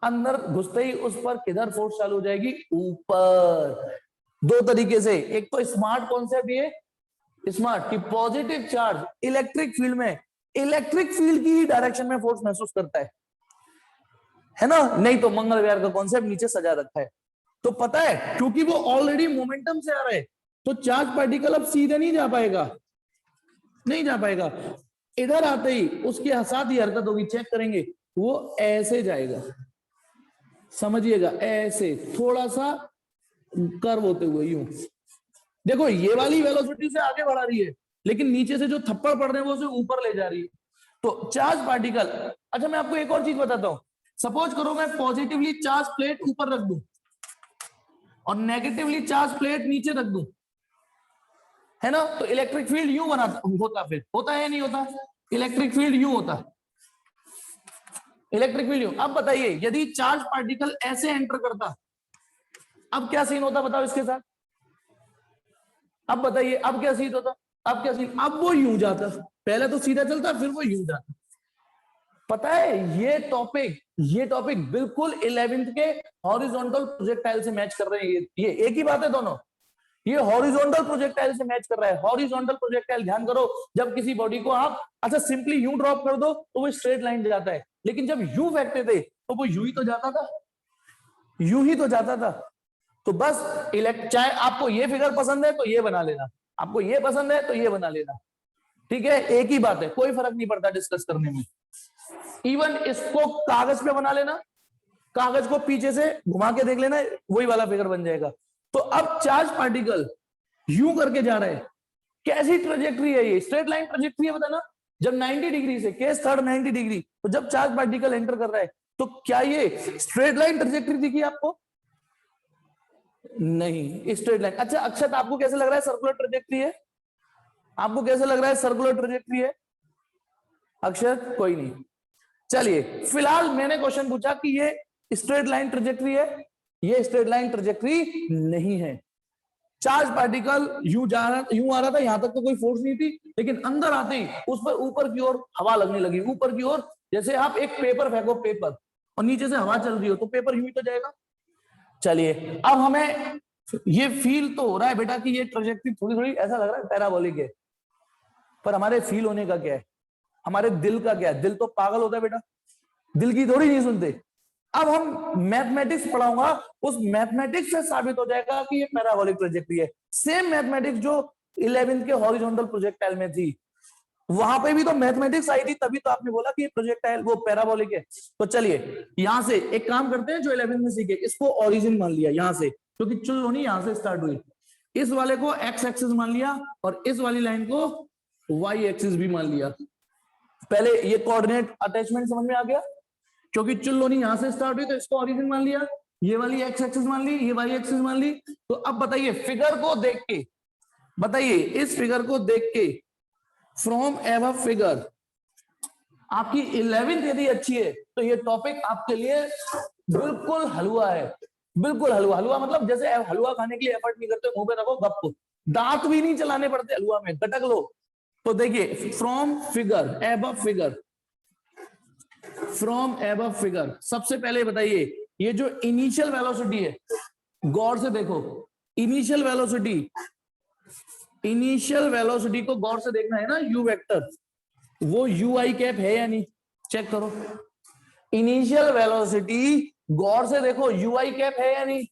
अंदर घुसते ही उस पर किधर फोर्स चालू हो जाएगी? ऊपर। दो तरीके से, एक तो स्मार्ट कॉन्सेप्ट ये, स्मार्ट की पॉजिटिव चार्ज इलेक्ट्रिक फील्ड में इलेक्ट्रिक फील्ड की डायरेक्शन में फोर्स महसूस करता है ना, नहीं तो मंगल विहार का कॉन्सेप्ट नीचे सजा रखा है। तो पता है क्योंकि वो ऑलरेडी मोमेंटम से आ रहा है, तो चार्ज पार्टिकल अब सीधे नहीं जा पाएगा, नहीं जा पाएगा। इधर आते ही उसके साथ ही हरकत होगी, चेक करेंगे, वो ऐसे जाएगा, समझिएगा, ऐसे थोड़ा सा कर्व होते हुए यूं। देखो ये वाली वेलोसिटी से आगे बढ़ा रही है, लेकिन नीचे से जो थप्पड़ पड़ रहे हैं वो उसे ऊपर ले जा रही है। तो चार्ज पार्टिकल, अच्छा मैं आपको एक और चीज बताता हूं, सपोज करो मैं पॉजिटिवली चार्ज प्लेट ऊपर रख दूं और नेगेटिवली चार्ज प्लेट नीचे रख दूं, है ना, तो इलेक्ट्रिक फील्ड यूं बना होता, फिर होता है या नहीं होता? इलेक्ट्रिक फील्ड यूं होता, इलेक्ट्रिक फील्ड यूं। अब बताइए यदि चार्ज पार्टिकल ऐसे एंटर करता, अब क्या सीन होता बताओ इसके साथ, अब बताइए अब क्या सीन होता, अब क्या सीन, अब वो यूं जाता, पहले तो सीधा चलता फिर वो यूं जाता। पता है ये टॉपिक बिल्कुल 11th के हॉरिजॉन्टल प्रोजेक्टाइल से मैच कर रहे हैं, ये एक ही बात है दोनों, ये हॉरिजॉन्टल प्रोजेक्टाइल से मैच कर रहा है। हॉरिजॉन्टल प्रोजेक्टाइल ध्यान करो, जब किसी बॉडी को आप अच्छा सिंपली यूं ड्रॉप कर दो तो वो स्ट्रेट लाइन जाता है, लेकिन जब यूं फेंकते थे तो वो यूं ही तो जाता था, यूं ही तो जाता था। तो बस चाहे आपको ये फिगर पसंद है तो ये बना लेना, आपको ये पसंद है तो ये बना लेना, ठीक है, एक ही बात है, कोई फर्क नहीं पड़ता डिस्कस करने में। इवन इसको कागज पे बना लेना, कागज को पीछे से घुमा के देख लेना, वही वाला फिगर बन जाएगा। तो अब चार्ज पार्टिकल यूं करके जा रहे हैं, कैसी ट्रेजेक्ट्री है ये, स्ट्रेट लाइन ट्रेजेक्ट्री है बताना। जब 90 डिग्री से केस थर्ड 90 डिग्री, तो जब चार्ज पार्टिकल एंटर कर रहा है तो क्या ये स्ट्रेट लाइन ट्रेजेक्ट्री दिखी आपको? नहीं, स्ट्रेट लाइन। अच्छा अक्षत आपको कैसे लग रहा है सर्कुलर ट्रेजेक्ट्री है? आपको कैसे लग रहा है सर्कुलर ट्रेजेक्ट्री है अक्षत? कोई नहीं, चलिए फिलहाल मैंने क्वेश्चन पूछा कि ये स्ट्रेट लाइन ट्रेजेक्ट्री है, ये स्ट्रेट लाइन ट्रेजेक्ट्री नहीं है। चार्ज पार्टिकल यूं जा रहा, यूं आ रहा था, यहां तक तो कोई फोर्स नहीं थी, लेकिन अंदर आते ही उस पर ऊपर की ओर हवा लगने लगी, ऊपर की ओर। जैसे आप एक पेपर फेंको, पेपर, और नीचे से हवा चल रही हो तो पेपर यूं ही तो जाएगा। चलिए अब हमें ये फील तो हो रहा है बेटा कि ये ट्रेजेक्ट्री थोड़ी थोड़ी ऐसा लग रहा है पैराबोलिक है, पर हमारे फील होने का क्या है, हमारे दिल का क्या है? दिल तो पागल होता है बेटा, दिल की थोड़ी नहीं सुनते। अब हम मैथमेटिक्स पढ़ाऊंगा, उस मैथमेटिक्स से साबित हो जाएगा कि ये पैराबोलिक ट्रेजेक्ट्री है। सेम मैथमेटिक्स जो 11th के हॉरिजॉन्टल प्रोजेक्टाइल में थी, वहां पे भी तो मैथमेटिक्स आई थी, तभी तो आपने बोला कि ये प्रोजेक्टाइल वो पैराबोलिक है। तो चलिए यहां से एक काम करते हैं जो 11th में सीखे, इसको ओरिजिन मान लिया यहां से, क्योंकि चुनौनी यहां से स्टार्ट हुई। इस वाले को एक्स एक्सिस मान लिया और इस वाली लाइन को वाई एक्सिस भी मान लिया। पहले ये कोऑर्डिनेट अटैचमेंट समझ में आ गया, क्योंकि चुल्लोनी यहां से स्टार्ट हुई तो इसको ओरिजिन मान लिया, ये वाली एक्स एक्सिस मान ली, ये वाई एक्सिस मान ली। तो अब बताइए फिगर को देख के, बताइए इस फिगर को देख के, फ्रॉम एबव फिगर, आपकी 11th यदि अच्छी है तो ये टॉपिक आपके लिए बिल्कुल हलवा है, बिल्कुल हलवा। हलवा मतलब जैसे हलवा खाने के लिए एफर्ट नहीं करते, मुंह पे रखो गप, दांत भी नहीं चलाने पड़ते हलवा में, गटक लो। तो देखिए from figure, above figure, from above figure, सबसे पहले बताइए ये जो इनिशियल वेलोसिटी है, गौर से देखो, इनिशियल वेलोसिटी, इनिशियल वेलोसिटी को गौर से देखना है ना, यू वेक्टर, वो यू आई कैप है या नहीं, चेक करो। इनिशियल वेलोसिटी गौर से देखो, यू आई कैप है या नहीं,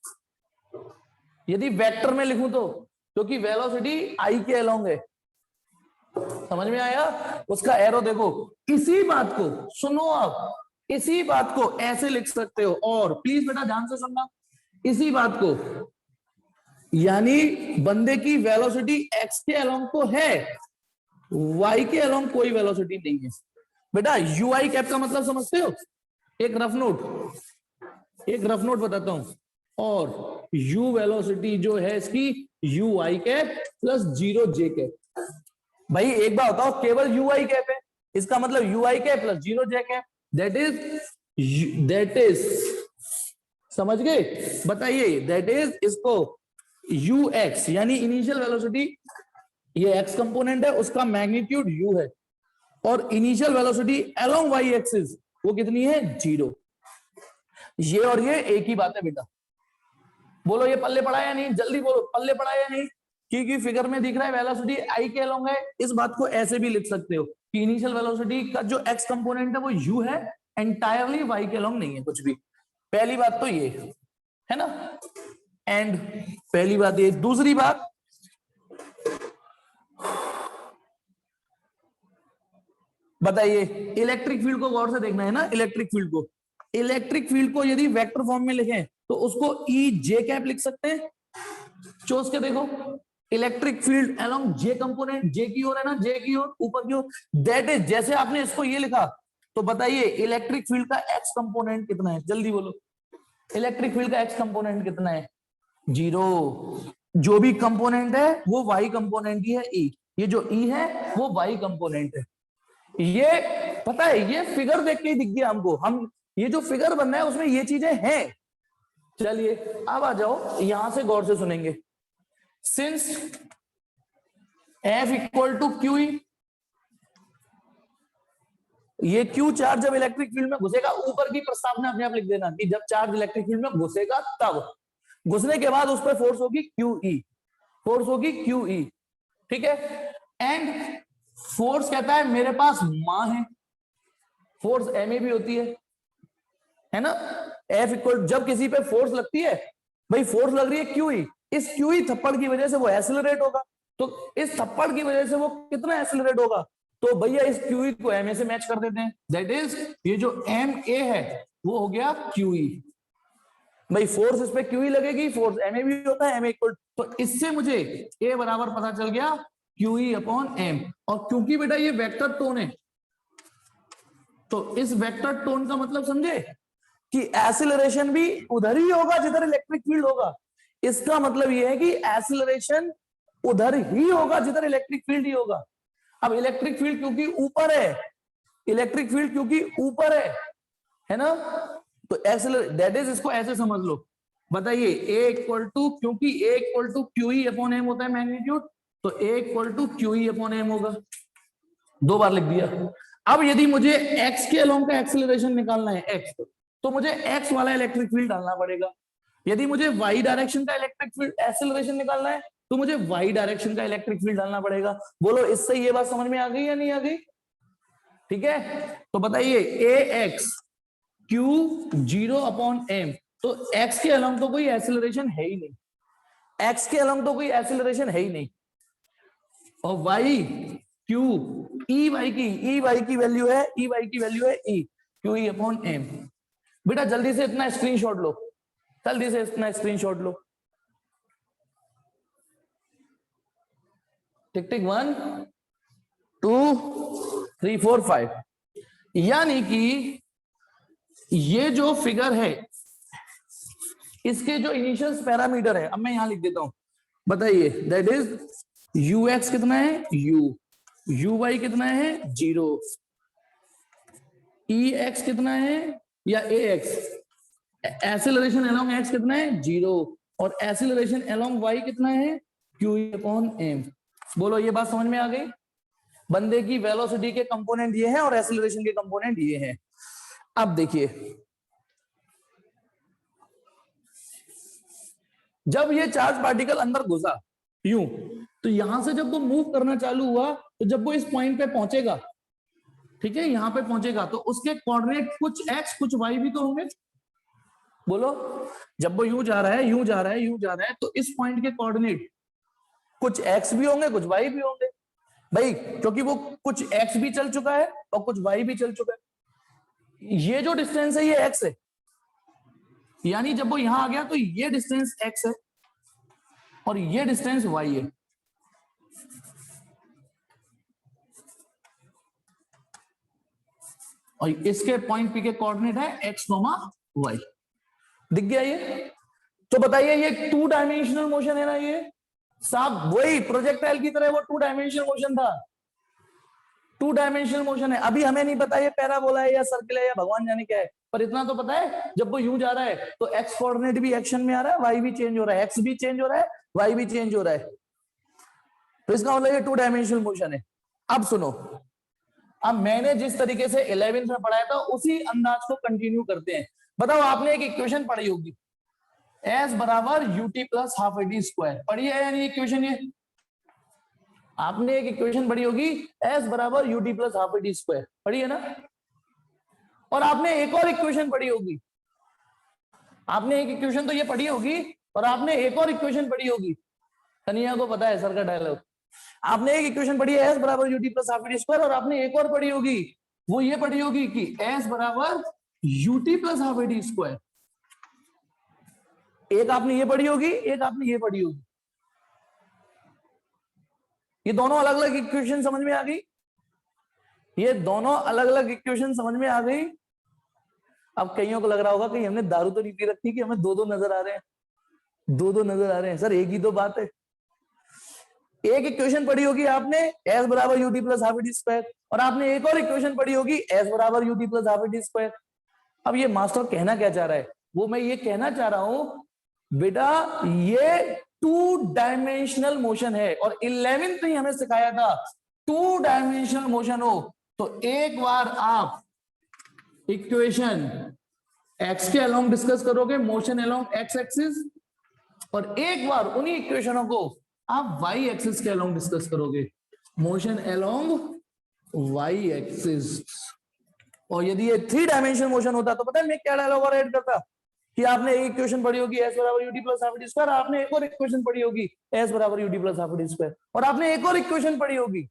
यदि वेक्टर में लिखूं तो, क्योंकि वेलोसिटी आई के अलोंग है। समझ में आया? उसका एरो देखो। इसी बात को सुनो, आप इसी बात को ऐसे लिख सकते हो, और प्लीज बेटा ध्यान से सुनना, इसी बात को, यानी बंदे की वेलोसिटी एक्स के अलोंग तो है, वाई के अलोंग कोई वेलोसिटी नहीं है। बेटा यू आई कैप का मतलब समझते हो? एक रफ नोट बताता हूं, और यू वेलोसिटी जो है इसकी you i cap plus 0 j cap. भाई एक बार बताओ, केवल यू आई कैप है, इसका मतलब u i cap plus 0 j cap, that is समझ गए? बताइए दैट इज, इसको यू एक्स यानी इनिशियल वेलोसिटी, ये एक्स कंपोनेंट है, उसका मैग्नीट्यूड यू है, और initial velocity along y axis वो कितनी है? 0। ये और ये एक ही बात है बेटा। बोलो ये पल्ले पड़ा या नहीं, जल्दी बोलो पल्ले पड़ा या नहीं, क्योंकि फिगर में दिख रहा है वेलोसिटी आई के अलोंग है। इस बात को ऐसे भी लिख सकते हो कि इनिशियल वेलोसिटी का जो एक्स कंपोनेंट है वो यू है, एंटायरली वाई के अलोंग नहीं है कुछ भी। पहली बात तो ये है ना, एंड पहली बात ये। दूसरी बात, बताइए इलेक्ट्रिक फील्ड को गौर से देखना है ना, इलेक्ट्रिक फील्ड को यदि वेक्टर फॉर्म में लिखें तो उसको ई जे कैप लिख सकते हैं। चोस के देखो, इलेक्ट्रिक फील्ड अलोंग जे कंपोनेंट, जे की ओर है ना, जे की ओर, ऊपर की ओर, दैट इज, जैसे आपने इसको ये लिखा तो बताइए इलेक्ट्रिक फील्ड का एक्स कंपोनेंट कितना है, जल्दी बोलो। इलेक्ट्रिक फील्ड का एक्स कंपोनेंट कितना है? 0। जो भी कंपोनेंट है वो वाई कंपोनेंट ही है, ई, ये जो ई है वो वाई कंपोनेंट है। ये पता है, ये फिगर देख के ही दिख गया हमको, हम ये जो फिगर बन रहा है उसमें ये चीजें हैं, चलिए अब आ जाओ, यहां से गौर से सुनेंगे। Since F equal to q, ये क्यू चार्ज जब इलेक्ट्रिक फील्ड में घुसेगा, ऊपर की प्रस्तावना अपने आप लिख देना कि जब चार्ज इलेक्ट्रिक फील्ड में घुसेगा तब, घुसने के बाद उस पर फोर्स होगी क्यू ई, फोर्स होगी क्यू ई, ठीक है। एंड फोर्स कहता है मेरे पास मां है, फोर्स एम ए भी होती है ना। एफ इक्वल, जब किसी पे फोर्स लगती है, भाई फोर्स लग रही है क्यू ई, इस क्यू ई थप्पड़ की वजह से वो एक्सीलरेट होगा, तो इस थप्पड़ की वजह से वो कितना एक्सीलरेट होगा, तो भैया इस क्यू ई को एम ए से मैच कर देते हैं, दैट इज ये जो एम ए है वो हो गया क्यू ई। भाई फोर्स इस पे क्यू ई लगेगी, फोर्स एम ए भी होता है, एम ए इक्वल, तो इससे मुझे ए बराबर पता चल गया क्यू ई अपॉन एम। और क्योंकि बेटा ये वेक्टर टोन है, तो इस वेक्टर टोन का मतलब समझे कि एक्सीलरेशन भी उधर ही होगा जिधर इलेक्ट्रिक फील्ड होगा। इसका मतलब यह है कि एक्सीलरेशन उधर ही होगा जिधर इलेक्ट्रिक फील्ड ही होगा। अब इलेक्ट्रिक फील्ड क्योंकि ऊपर है, इलेक्ट्रिक फील्ड क्योंकि ऊपर है ना, तो एक्सीलरेट, दैट इज, इसको ऐसे समझ लो, बताइए ए इक्वल टू, क्योंकि A equal to Q E upon M होता है मैग्नीट्यूड, तो A equal to Q E upon M होगा, 2 बार लिख दिया। अब यदि मुझे x के अलोंग का एक्सीलरेशन निकालना है x, तो मुझे x वाला इलेक्ट्रिक फील्ड डालना पड़ेगा। यदि मुझे y डायरेक्शन का इलेक्ट्रिक फील्ड एक्सीलरेशन निकालना है, तो मुझे y डायरेक्शन का इलेक्ट्रिक फील्ड डालना पड़ेगा। बोलो इससे ये बात समझ में आ गई या नहीं आ गई? ठीक है, तो बताइए ए एक्स क्यू 0 अपॉन एम, तो x के अलोंग तो कोई एक्सीलरेशन है ही नहीं, x के अलोंग तो कोई एक्सीलरेशन है ही नहीं, और y क्यू ई वाई की वैल्यू है, ई वाई की वैल्यू है E q E upon M. बेटा जल्दी से इतना स्क्रीनशॉट लो, जल्दी से इतना स्क्रीनशॉट लो, टिक टिक 1 2 3 4 5। यानी कि ये जो फिगर है, इसके जो इनिशियल पैरामीटर है, अब मैं यहां लिख देता हूं, बताइए दैट इज यू एक्स कितना है यू वाई कितना है 0, ई एक्स कितना है या ए एक्स, एक्सीलरेशन अलोंग एक्स कितना है 0, और एक्सीलरेशन अलोंग वाई कितना है क्यू अपॉन एम। बोलो ये बात समझ में आ गई? बंदे की वेलोसिटी के कंपोनेंट ये हैं और एक्सीलरेशन के कंपोनेंट ये हैं। अब देखिए, जब ये चार्ज पार्टिकल अंदर घुसा यूं, तो यहां से जब वो मूव करना चालू हुआ, तो जब वो इस पॉइंट पे पहुंचेगा, ठीक है, यहां पे पहुंचेगा, तो उसके कोऑर्डिनेट कुछ एक्स कुछ वाई भी तो होंगे। बोलो, जब वो यूं जा रहा है यूं जा रहा है यूं जा रहा है, तो इस पॉइंट के कोऑर्डिनेट कुछ एक्स भी होंगे कुछ वाई भी होंगे भाई, क्योंकि वो कुछ एक्स भी चल चुका है और कुछ वाई भी चल चुका है। ये जो डिस्टेंस है ये एक्स है, यानी जब वो यहां आ गया तो ये डिस्टेंस एक्स है और ये डिस्टेंस वाई है। और इसके पॉइंट पी के कोऑर्डिनेट है एक्स वाई। दिख गया ये? तो बताइए ये 2 डायमेंशनल मोशन है ना, ये साहब वही प्रोजेक्टाइल की तरह वो 2 डायमेंशनल मोशन था, 2 डायमेंशनल मोशन है। अभी हमें नहीं पता ये पैराबोला है या सर्कल है या भगवान जाने क्या है, पर इतना तो पता है जब वो यूं जा रहा है तो एक्स कोऑर्डिनेट भी एक्शन में आ रहा है, वाई भी चेंज हो रहा है, एक्स भी चेंज हो रहा है, वाई भी चेंज हो रहा है, तो इसका मतलब ये 2 डायमेंशनल मोशन है। अब सुनो, अब मैंने जिस तरीके से 11th में पढ़ाया था उसी अंदाज को कंटिन्यू करते हैं। बताओ, आपने एक इक्वेशन पढ़ी होगी, एस बराबर UT plus half A D square, पढ़ी है यानी इक्वेशन? ये आपने एक इक्वेशन पढ़ी होगी, एस बराबर UT plus half A D square, पढ़ी है ना? और आपने एक और इक्वेशन पढ़ी होगी, आपने एक इक्वेशन तो ये पढ़ी होगी और आपने एक और इक्वेशन पढ़ी होगी, कन्हैया को पता है सर का डायलॉग। आपने एक इक्वेशन पढ़ी है एस बराबर UT plus half A D square, और आपने एक और पढ़ी होगी, वो ये पढ़ी होगी कि एस बराबर UT plus half A D square. एक आपने ये पढ़ी होगी, एक आपने ये पढ़ी होगी। ये दोनों अलग अलग इक्वेशन समझ में आ गई? ये दोनों अलग अलग इक्वेशन समझ में आ गई? अब कईयों को लग रहा होगा कि हमने दारू तो नहीं पी रखी कि हमें 2-2 नजर आ रहे हैं, 2-2 नजर आ रहे हैं। सर एक ही तो बात है, एक इक्वेशन पढ़ी होगी आपने एस बराबर UT plus half A D square, और आपने एक और इक्वेशन पढ़ी होगी एस बराबर UT plus half A D square. अब ये मास्टर कहना क्या चाह रहा है? वो मैं ये कहना चाह रहा हूं बेटा, ये 2 डायमेंशनल मोशन है और 11th में हमें सिखाया था 2 डायमेंशनल मोशन हो तो एक बार आप इक्वेशन एक्स के अलोंग डिस्कस करोगे, मोशन अलोंग एक्स एक्सिस, और एक बार उन्हीं इक्वेशनों को आप वाई एक्सिस के अलोंग डिस्कस करोगे, मोशन अलोंग वाई एक्सिस। और यदि ये 3 डायमेंशन मोशन होता तो पता है मैं क्या डायलॉग और ऐड करता कि आपने एक इक्वेशन पढ़ी होगी एस बराबर UT plus half D square, आपने एक और इक्वेशन पढ़ी होगी एस बराबर UT plus half D square, और आपने एक और इक्वेशन पढ़ी होगी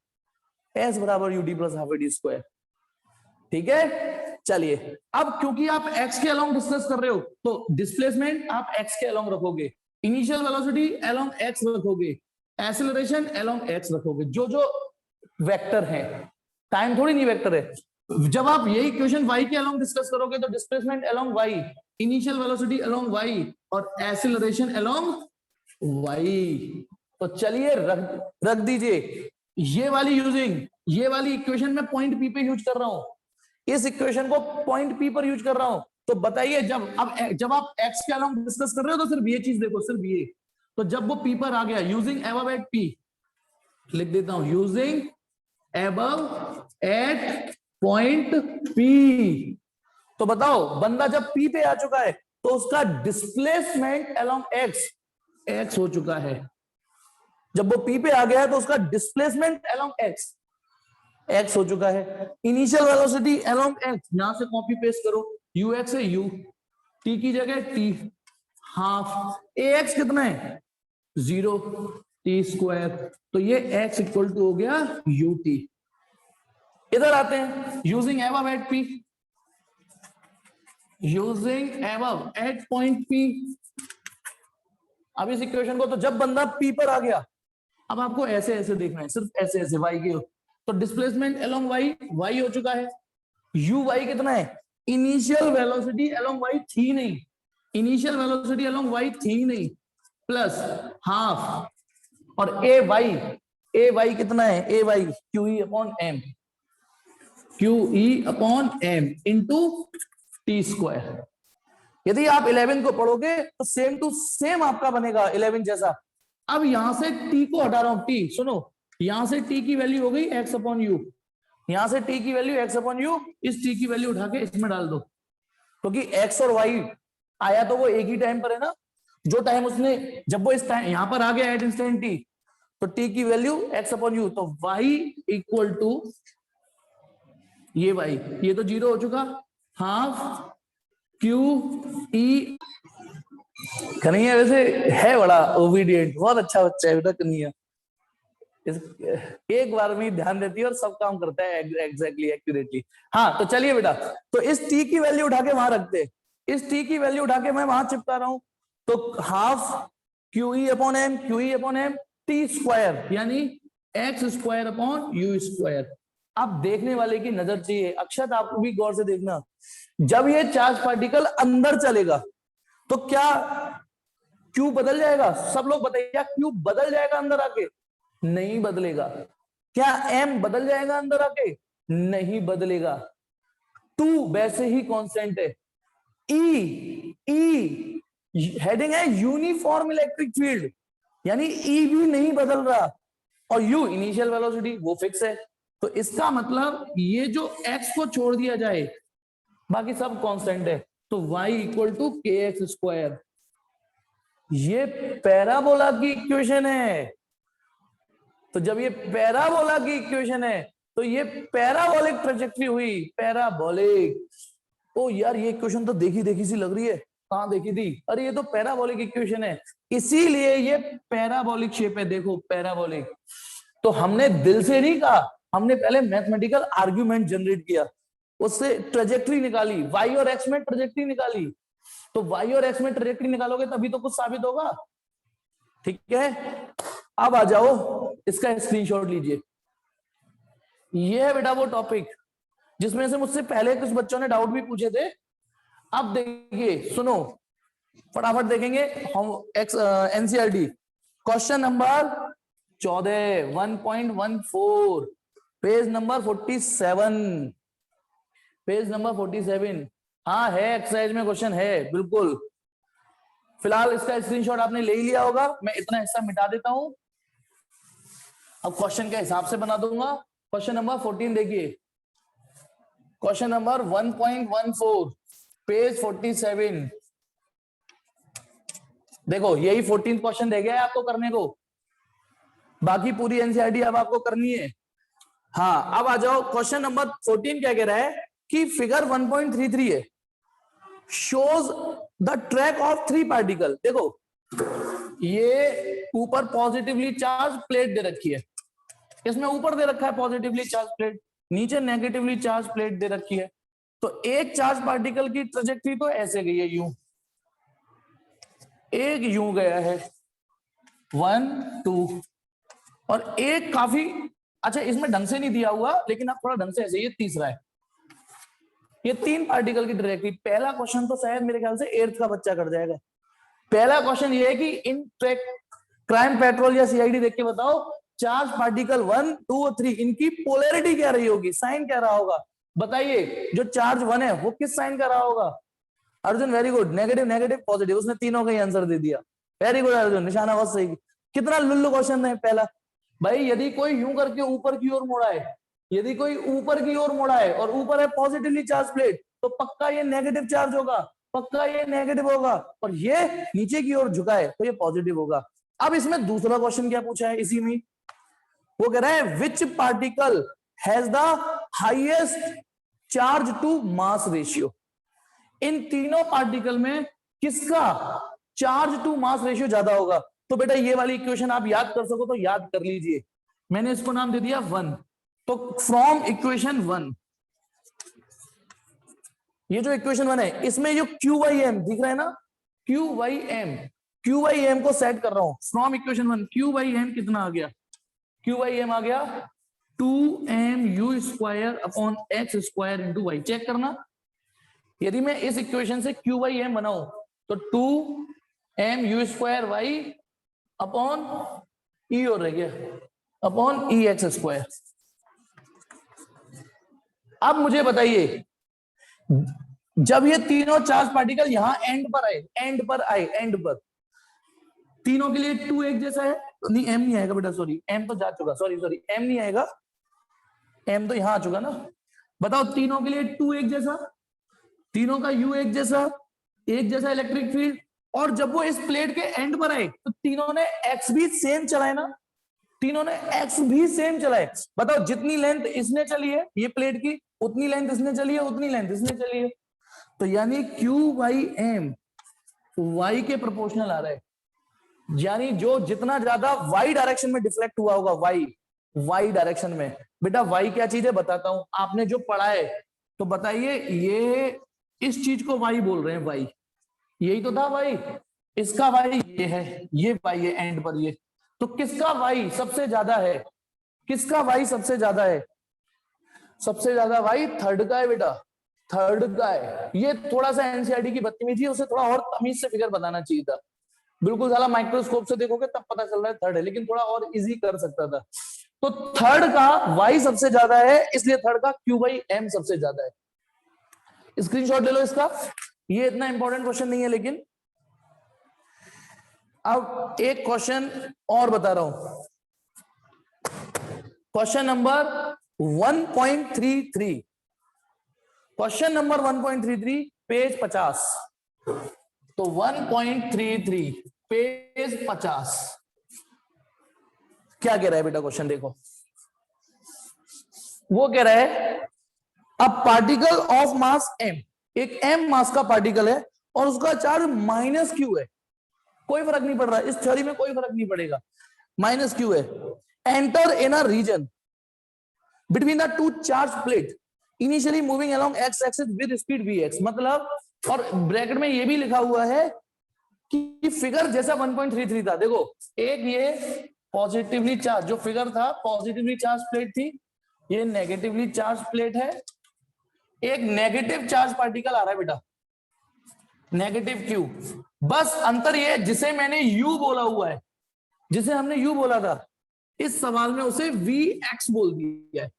एस बराबर UT plus half D square. ठीक है, चलिए अब क्योंकि आप एक्स के अलोंग डिस्कस कर रहे हो तो डिस्प्लेसमेंट आप एक्स के अलोंग रखोगे, इनिशियल वेलोसिटी अलोंग एक्स रखोगे, एक्सेलरेशन अलोंग एक्स रखोगे, जो जो वेक्टर है, टाइम थोड़ी नहीं वेक्टर है। जब आप यही इक्वेशन y के अलोंग डिस्कस करोगे तो displacement along y, initial velocity along y और एक्सेलरेशन अलोंग y। तो चलिए रख दीजिए ये वाली इक्वेशन में पॉइंट p पे यूज कर रहा हूं, इस इक्वेशन को पॉइंट p पर यूज कर रहा हूं। तो बताइए जब आप x के अलोंग डिस्कस कर रहे हो तो सिर्फ ये चीज देखो, सिर्फ ये। तो जब वो p पर आ गया, यूजिंग अबव एट p, लिख देता हूं using above at point p। तो बताओ बंदा जब p पे आ चुका है तो उसका डिस्प्लेसमेंट अलोंग x हो चुका है। जब वो p पे आ गया है तो उसका डिस्प्लेसमेंट अलोंग x हो चुका है। इनिशियल वेलोसिटी अलोंग x, यहां से कॉपी पेस्ट करो, ux है u, t की जगह t, हाफ ax कितना है 0, t स्क्वायर, तो ये x इक्वल टू हो गया ut। इधर आते हैं, using above at p, using above at point p। अब इस इक्वेशन को तो जब बंदा p पर आ गया, अब आपको ऐसे ऐसे देखना है, सिर्फ ऐसे ऐसे y के, तो डिस्प्लेसमेंट अलोंग y हो चुका है, uy कितना है, इनिशियल वेलोसिटी अलोंग y थी नहीं, इनिशियल वेलोसिटी अलोंग y थी नहीं, प्लस हाफ, और ay कितना है, ay qe upon m, QE upon m into T square. यदि आप 11 को पढ़ोगे तो सेम टू सेम आपका बनेगा 11 जैसा। अब यहां से t को हटा रहा हूं, t सुनो, यहां से t की वैल्यू हो गई x अपॉन यू, यहां से t की वैल्यू x अपॉन यू, इस t की वैल्यू उठा के इसमें डाल दो, क्योंकि x और y आया तो वो एक ही टाइम पर है ना, जो टाइम उसने, जब वो इस टाइम यहां पर आ गया एट इंस्टेंट t, तो t की वैल्यू x अपॉन यू, तो y इक्वल टू ये y, ये तो 0 हो चुका, हाफ QE। कन्हैया वैसे है बड़ा ओबीडियंट, बहुत अच्छा बच्चा है बेटा कन्हैया, एक बार में ध्यान देती है और सब काम करता है एग्जैक्टली एक्यूरेटली। हाँ तो चलिए बेटा, तो इस t की वैल्यू उठा के वहां रखते, इस t की वैल्यू उठा के मैं वहां चिपका रहा हूं, तो half QE upon m t square, यानी x square upon u square. अब देखने वाले की नजर चाहिए, अक्षत आपको भी गौर से देखना, जब ये चार्ज पार्टिकल अंदर चलेगा तो क्या Q बदल जाएगा? सब लोग बताइए, क्या Q बदल जाएगा अंदर आके? नहीं बदलेगा। क्या M बदल जाएगा अंदर आके? नहीं बदलेगा। 2 वैसे ही कांस्टेंट है। E हेडिंग है यूनिफॉर्म इलेक्ट्रिक फील्ड, यानी E भी नहीं बदल रहा, और U इनिशियल वेलोसिटी वो फिक्स है। तो इसका मतलब ये जो x को छोड़ दिया जाए बाकी सब कांस्टेंट है, तो y equal to kx square. ये पैराबोला की इक्वेशन है। तो जब ये पैराबोला की इक्वेशन है तो ये पैराबोलिक ट्रेजेक्टरी हुई, पैराबोलिक। ओ यार ये इक्वेशन तो देखी देखी सी लग रही है, कहां देखी थी? अरे ये तो पैराबोलिक इक्वेशन है, इसीलिए ये पैराबोलिक शेप है, देखो पैराबोलिक। तो हमने दिल से नहीं कहा, हमने पहले मैथमेटिकल आर्ग्यूमेंट जनरेट किया, उससे ट्रेजेक्टरी निकाली, y और x में ट्रेजेक्टरी निकाली। तो y और x में ट्रेजेक्टरी निकालोगे तभी तो कुछ साबित होगा। ठीक है, अब आ जाओ, इसका स्क्रीनशॉट लीजिए। ये है बेटा वो टॉपिक जिसमें से मुझसे पहले कुछ बच्चों ने डाउट भी पूछे थे। अब देखिए सुनो, फटाफट देखेंगे हम NCERT question number 14 1.14 page number 47, page number 47। हाँ है, एक्सरसाइज में क्वेश्चन है बिल्कुल। फिलहाल इसका स्क्रीनशॉट आपने ले ही लिया होगा, मैं इतना हिस्सा मिटा देता हूं, अब क्वेश्चन के हिसाब से बना दूंगा। क्वेश्चन नंबर 14 देखिए, क्वेश्चन नंबर 1.14 पेज 47। देखो यही 14 क्वेश्चन रह गया है आपको करने को, बाकी पूरी एनसीईआरटी अब आपको करनी है। हाँ अब आ जाओ, क्वेश्चन नंबर 14 क्या कह रहा है कि फिगर 1.33 है, shows the track of 3 particle. देखो ये ऊपर पॉजिटिवली चार्ज प्लेट दे रखी है, इसमें ऊपर दे रखा है पॉजिटिवली चार्ज प्लेट, नीचे नेगेटिवली चार्ज प्लेट दे रखी है। तो एक चार्ज पार्टिकल की ट्रेजेक्टरी तो ऐसे गई है यूं, एक यूं गया है 1 2, और एक काफी अच्छा इसमें ढंग से नहीं दिया हुआ, लेकिन आप थोड़ा ढंग से ऐसे, ये तीसरा है। ये 3 पार्टिकल की ट्रेजेक्टरी। पहला क्वेश्चन तो शायद मेरे ख्याल से 8th का बच्चा कर जाएगा। पहला क्वेश्चन ये है कि इन ट्रैक क्राइम पेट्रोल या सीआईडी देख के बताओ, चार्ज पार्टिकल 1 2 और 3 इनकी पोलैरिटी क्या रही होगी, साइन क्या रहा होगा। बताइए जो चार्ज 1 है वो किस साइन का रहा होगा। Arjun very good, negative negative positive, उसने तीनों का ही आंसर दे दिया। वेरी गुड अर्जुन, निशाना बहुत सही। कितना लुल्लू क्वेश्चन है पहला। भाई यदि कोई यूं करके ऊपर की ओर मुड़ा है, यदि कोई ऊपर की ओर मुड़ा है और ऊपर है पॉजिटिवली चार्ज प्लेट, तो पक्का ये नेगेटिव चार्ज होगा, पक्का ये नेगेटिव होगा, और ये नीचे की ओर झुका है तो ये पॉजिटिव होगा। अब इसमें दूसरा क्वेश्चन क्या पूछा है इसी में, वो कह रहा है which particle has the highest charge to mass ratio. इन तीनों पार्टिकल में किसका चार्ज टू मास रेशियो ज्यादा होगा। तो बेटा ये वाली इक्वेशन आप याद कर सको तो याद कर लीजिए, मैंने इसको नाम दे दिया 1। तो फ्रॉम इक्वेशन 1, ये जो इक्वेशन 1 है इसमें जो क्यू वाई एम दिख रहा है ना, क्यू वाई एम को सेट कर रहा हूं from equation 1। Q y m कितना आ गया, क्यू वाई एम आ गया 2mu² upon x square into y. Check करना, यदि मैं इस इक्वेशन से क्यू वाई एम बनाऊं तो 2mu² y अपॉन ई और रह गया अपॉन ई एक्स स्क्वायर। अब मुझे बताइए जब ये तीनों चार्ज पार्टिकल यहां एंड पर तीनों के लिए 2 एक जैसा है, नहीं एम नहीं आएगा बेटा, सॉरी एम तो जा चुका, सॉरी एम नहीं आएगा, एम तो यहां आ चुका ना। बताओ तीनों के लिए 2 एक जैसा, तीनों का यू एक जैसा इलेक्ट्रिक फील्ड, और जब वो इस प्लेट के एंड पर आए तो तीनों ने एक्स भी सेम चलाए ना, तीनों ने एक्स भी सेम चलाए। बताओ जितनी लेंथ इसने चली है ये प्लेट की, उतनी लेंथ इसने चली है, उतनी लेंथ इसने चली है। तो यानी क्यू वाई एम वाई के प्रोपोर्शनल आ रहा है, यानी जो जितना ज्यादा वाई डायरेक्शन में डिफ्लेक्ट हुआ होगा, वाई डायरेक्शन में। बेटा वाई क्या चीज है बताता हूं, आपने जो पढ़ा है तो बताइए, ये इस चीज को वाई बोल रहे हैं, वाई यही तो था वाई, इसका वाई ये है, ये वाई है एंड पर ये। तो किसका वाई सबसे ज्यादा है, किसका वाई सबसे ज्यादा है, सबसे ज्यादा वाई थर्ड का है बेटा, थर्ड का है। ये थोड़ा सा एनसीईआरटी की बदतमीजी है, उसे थोड़ा और तमीज से फिगर बताना चाहिए था। बिल्कुल साला माइक्रोस्कोप से देखोगे तब पता चल रहा है थर्ड है, लेकिन थोड़ा और इजी कर सकता था। तो थर्ड का वाई सबसे ज्यादा है, इसलिए थर्ड का क्यू बाई एम सबसे ज्यादा है। स्क्रीनशॉट ले लो इसका, ये इतना इंपॉर्टेंट क्वेश्चन नहीं है, लेकिन अब एक क्वेश्चन और बता रहा हूं, question number 1.33, question number 1.33 page 50। तो 1.33 पेज 50 क्या कह रहा है बेटा क्वेश्चन देखो, वो कह रहा है a particle of mass m, एक m मास का पार्टिकल है और उसका चार्ज माइनस क्यू है, कोई फर्क नहीं पड़ रहा इस थ्योरी में, कोई फर्क नहीं पड़ेगा, माइनस क्यू है। Enter in a region between the two charge plate initially moving along x axis with speed vx। मतलब, और ब्रैकेट में ये भी लिखा हुआ है कि फिगर जैसा 1.33 था, देखो एक ये पॉजिटिवली चार्ज जो फिगर था, पॉजिटिवली चार्ज प्लेट थी, ये नेगेटिवली चार्ज प्लेट है, एक नेगेटिव चार्ज पार्टिकल आ रहा है बेटा, नेगेटिव क्यू। बस अंतर ये जिसे मैंने यू बोला हुआ है, जिसे हमने यू बोला था, इस सवाल में उसे वी एक्स बोल दिया है।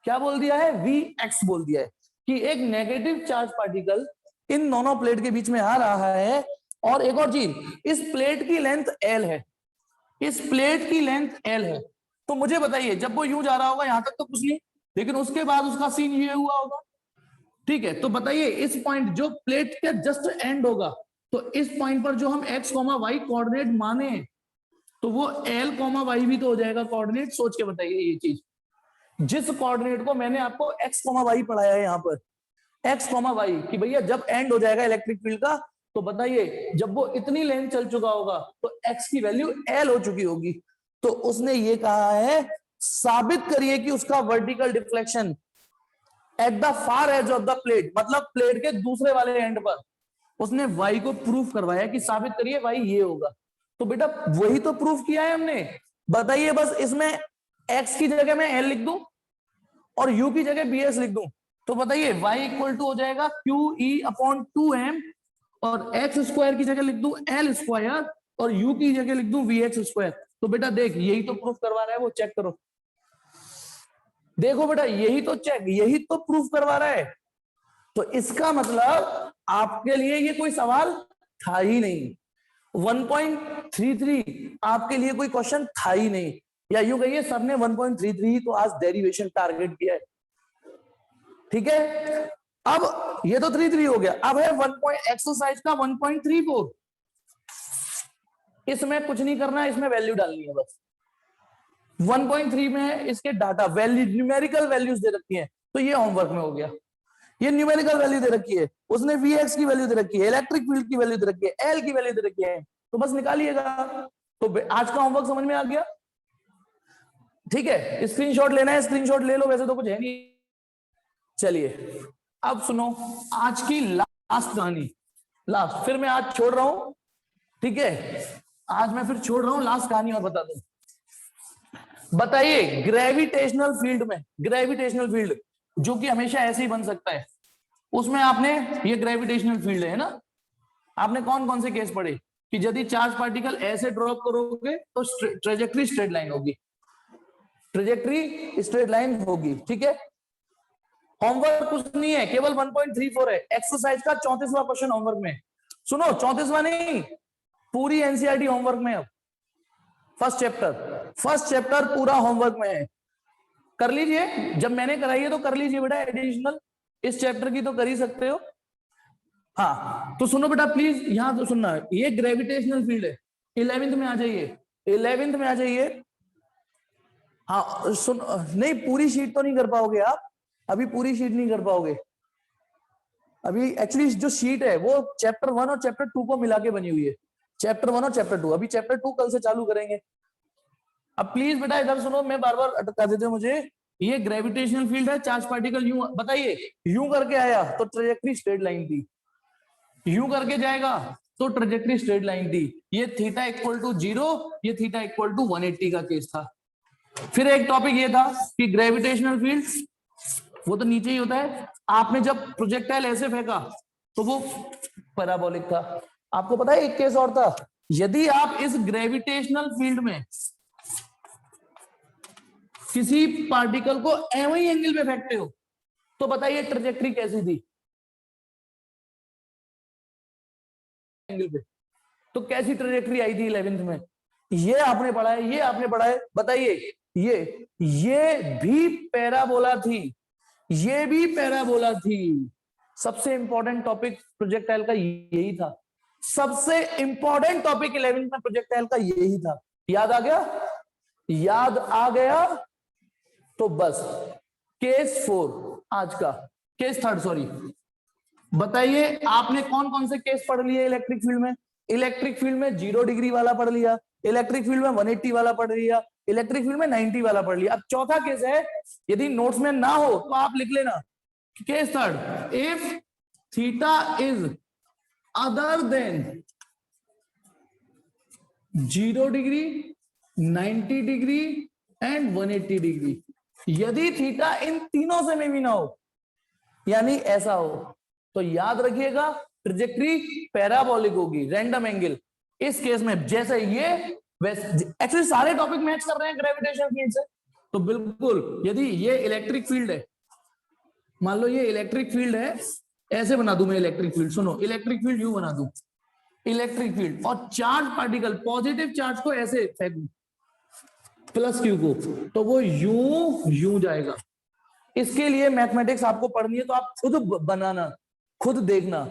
क्या बोल दिया है, वी एक्स बोल दिया है, कि एक नेगेटिव चार्ज पार्टिकल इन दोनों प्लेट के बीच में आ रहा है। और एक और चीज, इस प्लेट की लेंथ एल है, इस प्लेट की लेंथ एल है। तो मुझे बताइए, जब वो यूं जा रहा होगा यहां तक तो कुछ नहीं, लेकिन उसके बाद उसका सीन ये हुआ होगा, ठीक है। तो बताइए इस पॉइंट जो प्लेट के जस्ट एंड होगा, तो इस पॉइंट पर जो हम x, y कोऑर्डिनेट माने, तो वो l, y भी तो हो जाएगा कोऑर्डिनेट। सोच के बताइए ये चीज, जिस कोऑर्डिनेट को मैंने आपको x, y पढ़ाया है यहाँ पर, x, y, कि भैया जब एंड हो जाएगा इलेक्ट्रिक फील्ड का, तो बताइए जब वो इतनी लेंथ चल चुका होगा तो x की वैल्यू l हो चुकी होगी। तो उसने ये कहा है साबित करिए कि उसका vertical deflection at the far edge of the plate, मतलब प्लेट के दूसरे वाले एंड पर, उसने y को प्रूफ करवाया कि साबित करिए y ये होगा। तो बेटा वही तो प्रूफ किया है हमने। बताइए बस इसमें x की जगह मैं l लिख दूं और u की जगह bs लिख दूं, तो बताइए y इक्वल टू हो जाएगा QE/2m, और x स्क्वायर की जगह लिख दूं l स्क्वायर, और u की जगह लिख दूं vx स्क्वायर। तो बेटा देख यही तो प्रूफ करवा रहा है वो, चेक करो, देखो बेटा यही तो यही तो प्रूफ करवा रहा है। तो इसका मतलब आपके लिए ये कोई सवाल था ही नहीं, 1.33 आपके लिए कोई क्वेश्चन था ही नहीं, या यूं कहिए सबने 1.33 ही तो आज डेरिवेशन टारगेट किया है, ठीक है। अब ये तो 33 हो गया, अब है एक्सरसाइज का 1.34। इसमें कुछ नहीं करना है, इसमें वैल्यू डालनी है बस। 1.3 में है इसके डाटा वैल्यू, न्यूमेरिकल वैल्यूज दे रखी है, तो ये होमवर्क में हो गया। ये न्यूमेरिकल वैल्यू दे रखी है, उसने Vx की वैल्यू दे रखी है, इलेक्ट्रिक फील्ड की वैल्यू दे रखी है, L की वैल्यू दे रखी है, तो बस निकालिएगा। तो आज का होमवर्क समझ में आ गया, ठीक है। स्क्रीनशॉट लेना है स्क्रीनशॉट ले लो, वैसे तो कुछ है नहीं। चलिए अब सुनो आज की लास्ट कहानी, लास्ट, फिर मैं आज छोड़ रहा हूं, ठीक है, आज मैं फिर छोड़ रहा हूं, लास्ट कहानी और बता दूं। बताइए ग्रेविटेशनल फील्ड में, ग्रेविटेशनल फील्ड जो कि हमेशा ऐसे ही बन सकता है, उसमें आपने ये ग्रेविटेशनल फील्ड है ना, आपने कौन कौन से केस पढ़े कि यदि चार्ज पार्टिकल ऐसे ड्रॉप करोगे तो ट्रेजेक्ट्री स्ट्रेट लाइन होगी, ट्रेजेक्ट्री स्ट्रेट लाइन होगी, ठीक है। होमवर्क कुछ नहीं है, केवल 1.34 है, एक्सरसाइज का 34वां क्वेश्चन होमवर्क में। सुनो 34वां नहीं, पूरी एनसीईआरटी होमवर्क में। अब फर्स्ट चैप्टर पूरा होमवर्क में है, कर लीजिए, जब मैंने कराई है तो कर लीजिए बेटा, एडिशनल इस चैप्टर की तो कर ही सकते हो। हाँ तो सुनो बेटा प्लीज, यहां तो सुनना, ये ग्रेविटेशनल फील्ड है, 11th में आ जाइए, 11th में आ जाइए। हाँ सुन, नहीं पूरी शीट तो नहीं कर पाओगे आप, अभी पूरी शीट नहीं कर पाओगे। अभी एक्चुअली जो शीट है वो चैप्टर 1 और चैप्टर 2 को मिला के बनी हुई है, चैप्टर 1 और चैप्टर 2, अभी चैप्टर 2 कल से चालू करेंगे। अब प्लीज बेटा इधर सुनो, मैं बार बार अटका देते हो मुझे। ये ग्रेविटेशनल फील्ड है, चार्ज पार्टिकल यूं, बताइए यूं करके आया तो ट्रेजेक्ट्री स्ट्रेट लाइन थी, यूं करके जाएगा तो ट्रेजेक्ट्री स्ट्रेट लाइन थी। ये थीटा इक्वल टू 0, ये थीटा इक्वल टू 180 का केस था। फिर एक टॉपिक ये था कि ग्रेविटेशनल फील्ड वो तो नीचे ही होता है, आपने जब प्रोजेक्टाइल ऐसे फेंका तो वो पैराबोलिक था। आपको पता है एक केस और था, यदि आप इस ग्रेविटेशनल फील्ड में किसी पार्टिकल को एवं एंगल पे फेंकते हो तो बताइए ट्रेजेक्ट्री कैसी थी, एंगल पे, तो कैसी ट्रेजेक्ट्री आई थी 11th में, ये आपने पढ़ा है, ये आपने पढ़ा है। बताइए ये भी पैराबोला थी, ये भी पैराबोला थी। सबसे इंपॉर्टेंट टॉपिक प्रोजेक्टाइल का यही था, सबसे इंपॉर्टेंट टॉपिक 11th में प्रोजेक्टाइल का यही था। याद आ गया, याद आ गया, तो बस केस 4 आज का, केस 3 सॉरी। बताइए आपने कौन कौन से केस पढ़ लिए इलेक्ट्रिक फील्ड में। इलेक्ट्रिक फील्ड में 0 डिग्री वाला पढ़ लिया, इलेक्ट्रिक फील्ड में 180 वाला पढ़ लिया, इलेक्ट्रिक फील्ड में 90 वाला पढ़ लिया। अब चौथा केस है, यदि नोट्स में ना हो तो आप लिख लेना, case 3, if theta is other than 0 degree, 90 degree and 180 degree, यदि थीटा इन तीनों से में भी ना हो, यानी ऐसा हो, तो याद रखिएगा ट्रेजेक्ट्री पैराबोलिक होगी, रैंडम एंगल। इस केस में जैसे ये एक्चुअली सारे टॉपिक मैच कर रहे हैं ग्रेविटेशन फील्ड से, तो बिल्कुल यदि ये इलेक्ट्रिक फील्ड है, मान लो ये इलेक्ट्रिक फील्ड है ऐसे बना दूं मैं इलेक्ट्रिक फील्ड, सुनो इलेक्ट्रिक फील्ड यूं बना दूं, इलेक्ट्रिक फील्ड और चार्ज पार्टिकल पॉजिटिव चार्ज को ऐसे फेंक दूं प्लस क्यू को, तो वो यूं यूं जाएगा। इसके लिए मैथमेटिक्स आपको पढ़नी है तो आप खुद बनाना, खुद देखना।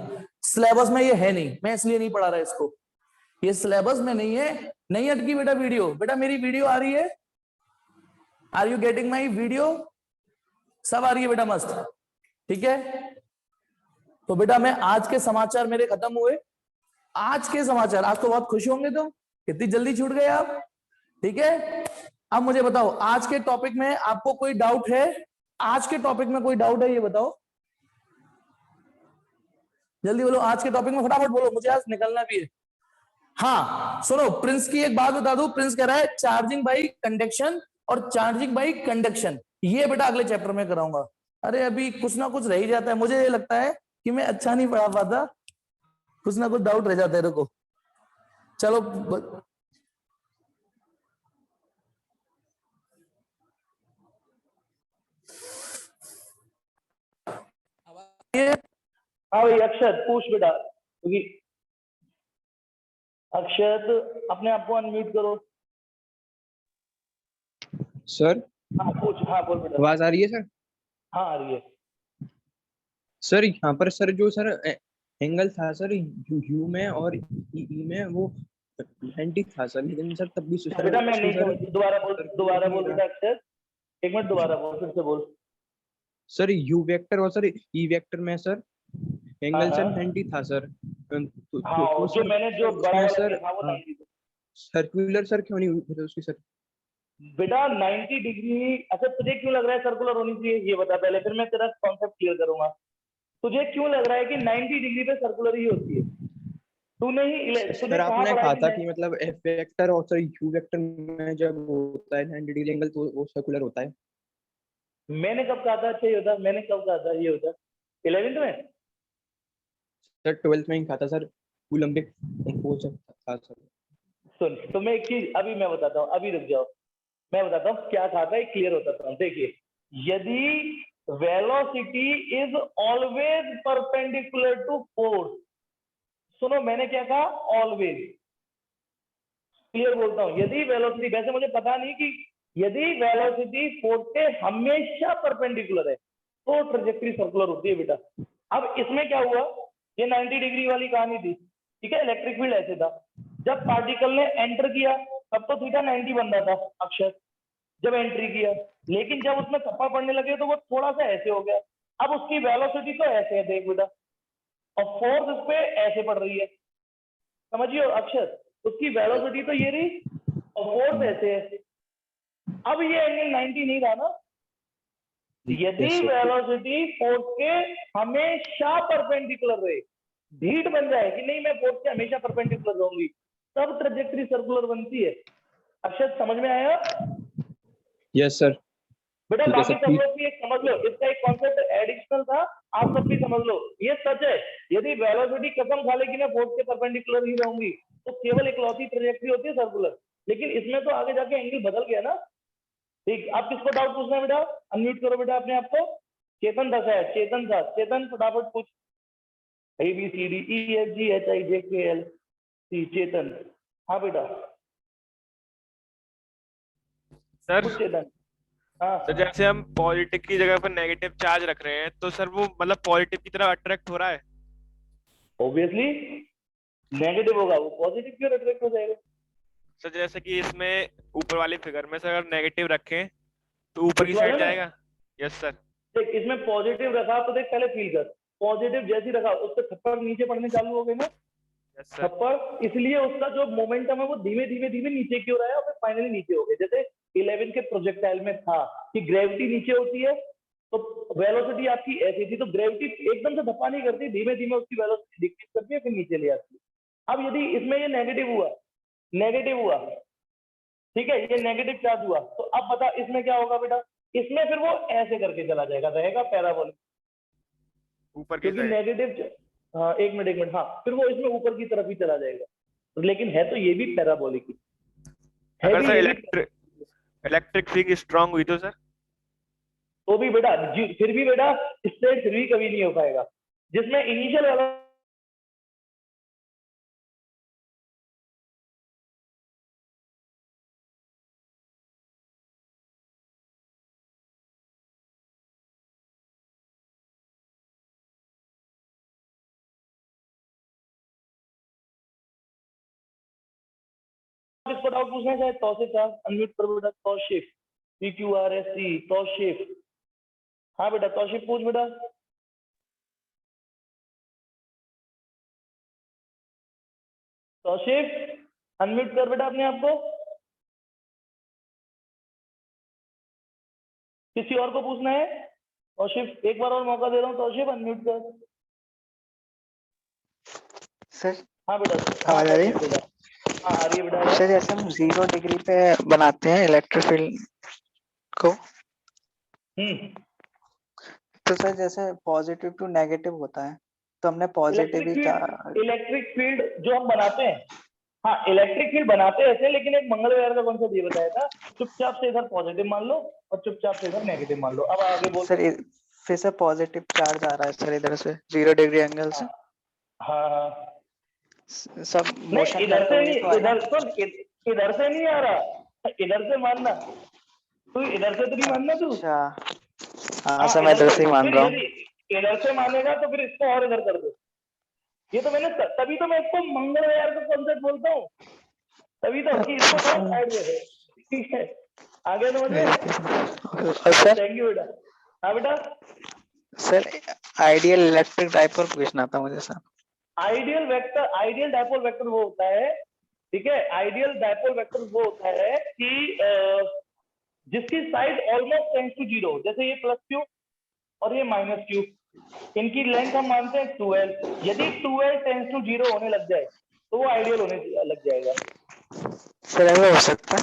सिलेबस में ये है नहीं, मैं इसलिए नहीं पढ़ा रहा इसको, ये सिलेबस में नहीं है। नहीं अटकी बेटा वीडियो, बेटा मेरी वीडियो आ रही है, are you getting my video? सब आ रही है बेटा, मस्त, ठीक है। तो बेटा मैं आज के समाचार मेरे खत्म हुए, आज के समाचार, आज तो बहुत खुश होंगे तुम, कितनी जल्दी छूट गए आप, ठीक है। अब मुझे बताओ आज के टॉपिक में आपको कोई डाउट है? आज के टॉपिक में कोई डाउट है ये बताओ, जल्दी बोलो, आज के टॉपिक में फटाफट बोलो, मुझे आज निकलना भी है। हाँ सुनो, प्रिंस की एक बात बता दूं, प्रिंस कह रहा है चार्जिंग बाई कंडक्शन और चार्जिंग बाई कंडक्शन, ये बेटा अगले चैप्टर में कराऊंगा। अरे अभी कुछ ना कुछ रह ही जाता है, मुझे ये लगता है कि मैं अच्छा नहीं पढ़ा पाता, कुछ ना कुछ डाउट रह जाता है, रुको चलो हाँ भाई अक्षत पूछ बेटा, क्योंकि अक्षत अपने आप को अनम्यूट करो। सर हाँ पूछ, हाँ बोल बेटा। आवाज आ रही है सर? हाँ आ रही है सर यहाँ पर सर जो सर एंगल था सर यू में और ई में वो 90 था सर, लेकिन सर तब भी सर बेटा मैं नहीं सर समझ, दोबारा बोल बेटा अक्षत, एक मिनट दोबारा बोल, फिर से बोल। सर यू वेक्टर और सर ई वेक्टर में सर एंगल सर 90 था सर, हाँ, जो मैंने जो बड़ा वाला सर लिखा वो 90 था। सर्कुलर सर क्यों नहीं हुई उसकी सर? बेटा 90 डिग्री, अच्छा तुझे क्यों लग रहा है सर्कुलर होनी चाहिए ये बता पहले, फिर मैं तेरा कॉन्सेप्ट क्लियर करूंगा। तुझे क्यों लग रहा है कि 90 डिग्री पे सर्कुलर ही होती है? तूने ही सर आपने कहा था कि मतलब एफ वेक्टर और सर यू वेक्टर में जब होता है 90 डिग्री एंगल तो वो सर्कुलर होता है। मैंने कब कहा था अच्छा ये होता? मैंने कब कहा था ये होता? 11th में? सर 12th में ही कहा था सर, कूलम्बिक फोर्स था सर। सुन तो मैं एक चीज अभी मैं बताता हूँ, अभी रुक जाओ, मैं बताता हूँ क्या था, क्लियर होता हूँ। देखिए, यदि velocity is always perpendicular to force, सुनो मैंने क्या कहा, ऑलवेज, क्लियर बोलता हूँ, यदि वेलोसिटी, वैसे मुझे पता नहीं कि यदि वेलोसिटी फोर्स के हमेशा परपेंडिकुलर है तो ट्रैजेक्टरी सर्कुलर होती है बेटा। अब इसमें क्या हुआ, ये 90 डिग्री वाली कहानी थी, ठीक है, इलेक्ट्रिक फील्ड ऐसे था, जब पार्टिकल ने एंटर किया तब तो थीटा 90 बन रहा था अक्षर, जब एंट्री किया, लेकिन जब उसमें थप्पड़ पड़ने लगे तो वो थोड़ा सा ऐसे हो गया। अब उसकी वेलोसिटी तो ऐसे है देख बेटा, और फोर्स उस पे ऐसे पड़ रही है, समझियो अक्षर, उसकी वेलोसिटी तो ये रही और फोर्स ऐसे है। अब ये एंगल 90 नहीं रहा ना, यदि वेलोसिटी फोर्स के हमेशा परपेंडिकुलर रहे, ढीठ बन जाए कि नहीं मैं फोर्स के हमेशा परपेंडिकुलर रहूंगी, तब ट्रैजेक्टरी सर्कुलर बनती है। अक्षर समझ में आया? Yes sir. बेटा बाकी सब लोग भी एक समझ लो, इसका एक कॉन्सेप्ट एडिशनल था, आप सब भी समझ लो, ये सच है, यदि वेलोसिटी कसम खा लेगी ना फोर्स के परपेंडिकुलर ही रहूंगी तो केवल इकलौती ट्रैजेक्टरी होती है सर्कुलर, लेकिन इसमें तो आगे जाके एंगल बदल गया ना। ठीक, आप किसको डाउट पूछना है बेटा? अनम्यूट करो बेटा अपने आप को। चेतन था शायद, चेतन था, चेतन फटाफट पूछ। ABCDEFGHIJKL चेतन, हाँ बेटा सर। चेतन। हाँ तो जैसे हम पॉजिटिव की जगह पर नेगेटिव चार्ज रख रहे हैं तो सर वो मतलब पॉजिटिव की तरफ अट्रैक्ट हो रहा है? ऑब्वियसली नेगेटिव होगा वो पॉजिटिव क्यों अट्रैक्ट हो जाएगा? सर जैसे कि इसमें ऊपर वाली फिगर में सर अगर नेगेटिव रखें तो ऊपर की इस वाले साइड में जाएगा। Yes sir. देख, इसमें पॉजिटिव रखा तो देख पहले फील कर, पॉजिटिव जैसी रखा उससे थप्पड़ नीचे पड़ने चालू हो गए ना, यस सर। थप्पड़, इसलिए उसका जो मोमेंटम है वो धीमे धीमे धीमे नीचे की ओर आया और फिर फाइनली नीचे हो गए। जैसे 11 के प्रोजेक्टाइल में था कि ग्रेविटी नीचे होती है तो वेलोसिटी आपकी ऐसी थी, तो ग्रेविटी एकदम से धप्पा नहीं करती, धीमे धीमे उसकी वेलोसिटी डिक्रीज करती है फिर नीचे ले आती है। अब यदि इसमें ये नेगेटिव हुआ, नेगेटिव हुआ, ठीक है, ये नेगेटिव चार्ज हुआ, तो अब बता इसमें क्या होगा बेटा? इसमें फिर वो ऐसे करके चला जाएगा, रहेगा पैराबोलिक ऊपर की क्योंकि साइड। नेगेटिव, हाँ एक मिनट, हाँ फिर वो इसमें ऊपर की तरफ ही चला जाएगा, लेकिन है तो ये भी पैराबोलिक ही है, अगर भी सर ये भी इलेक्ट्रिक फील्ड स्ट्रांग हुई तो सर? तो भी बेटा फिर भी बेटा स्ट्रेट फिर भी कभी नहीं हो पाएगा, जिसमें इनिशियल वाला किसको डाउट पूछना है? तौसीफ साहब अनम्यूट कर बेटा। तौसीफ PQRSE तौसीफ। हाँ बेटा तौसीफ पूछ बेटा। तौसीफ अनम्यूट कर बेटा अपने आप को। किसी और को पूछना है? तौसीफ एक बार और मौका दे रहा हूँ, तौसीफ अनम्यूट कर। सर हाँ बेटा। हाँ आवाज आ रही है? बेटा। हाँ आ रही है बेटा। सर जैसे हम 0 डिग्री पे बनाते हैं इलेक्ट्रिक फील्ड को, तो सर जैसे पॉजिटिव टू नेगेटिव होता है, तो हमने पॉजिटिव ही इलेक्ट्रिक फील्ड जो हम बनाते हैं, हाँ इलेक्ट्रिक फील्ड बनाते हैं ऐसे, लेकिन एक मंगलवार का कॉन्सेप्ट ये बताया था, चुपचाप से इधर पॉजिटिव मान लो और चुपचाप से इधर नेगेटिव मान लो। अब आगे बोल सर फिर से पॉजिटिव चार्ज आ रहा है सर इधर से 0 डिग्री एंगल से। हाँ हाँ सब मोशन नहीं, इधर से नहीं, तो आएगा। इधर सुन, इधर से नहीं आ रहा, इधर से मानना तू, इधर से तो नहीं मानना तू। अच्छा हाँ सर मैं इधर से ही मान रहा हूँ। इधर से मानेगा तो फिर इसको और इधर कर दो। ये तो मैंने तभी तो मैं इसको मंगलवार का कॉन्सेप्ट बोलता हूँ, तभी तो कि इसको थोड़ा साइड में है। ठीक है आगे समझ में। और सर थैंक यू बेटा। हाँ बेटा। सर आइडियल इलेक्ट्रिक डाइपोल पूछना था मुझे sir. Ideal vector, ideal dipole vector वो होता है, ठीक है, आइडियल डाइपोल वेक्टर वो होता है कि जिसकी साइड ऑलमोस्ट टेंड्स टू 0, जैसे ये +q और ये -q, इनकी लेंथ हम मानते हैं 2l। यदि 2l टेंड्स टू 0 होने लग जाए तो वो आइडियल होने लग जाएगा। सर ऐसा हो सकता है?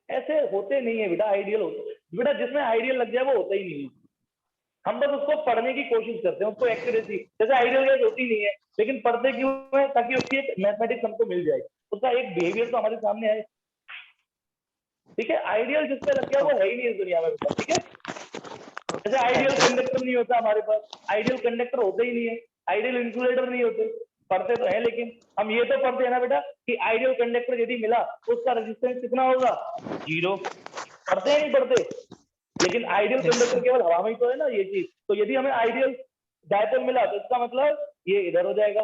ऐसे होते नहीं है बेटा, आइडियल होते बेटा, जिसमें आइडियल लग जाए वो होता ही नहीं है। हम बस उसको पढ़ने की कोशिश करते हैं, उसको एक्यूरेसी, जैसे आइडियल गैस होती नहीं है लेकिन पढ़ते क्यों है? ताकि उसकी एक मैथमेटिक्स हमको मिल जाए, उसका एक बिहेवियर तो हमारे सामने आए। ठीक है, आइडियल जिसपे लग गया वो है ही नहीं इस दुनिया में बेटा। ठीक है, जैसे आइडियल कंडक्टर नहीं होता हमारे पास, आइडियल कंडक्टर होते ही नहीं है, आइडियल इंसुलेटर नहीं होते। पढ़ते तो है लेकिन हम ये तो पढ़ते हैं ना बेटा कि आइडियल कंडक्टर यदि मिला तो उसका रेजिस्टेंस कितना होगा? 0। पढ़ते हैं नहीं पढ़ते? लेकिन आइडियल कंडक्टर केवल हवा में ही तो है ना ये चीज। तो यदि हमें आइडियल डायपोल मिला तो इसका मतलब ये इधर हो जाएगा।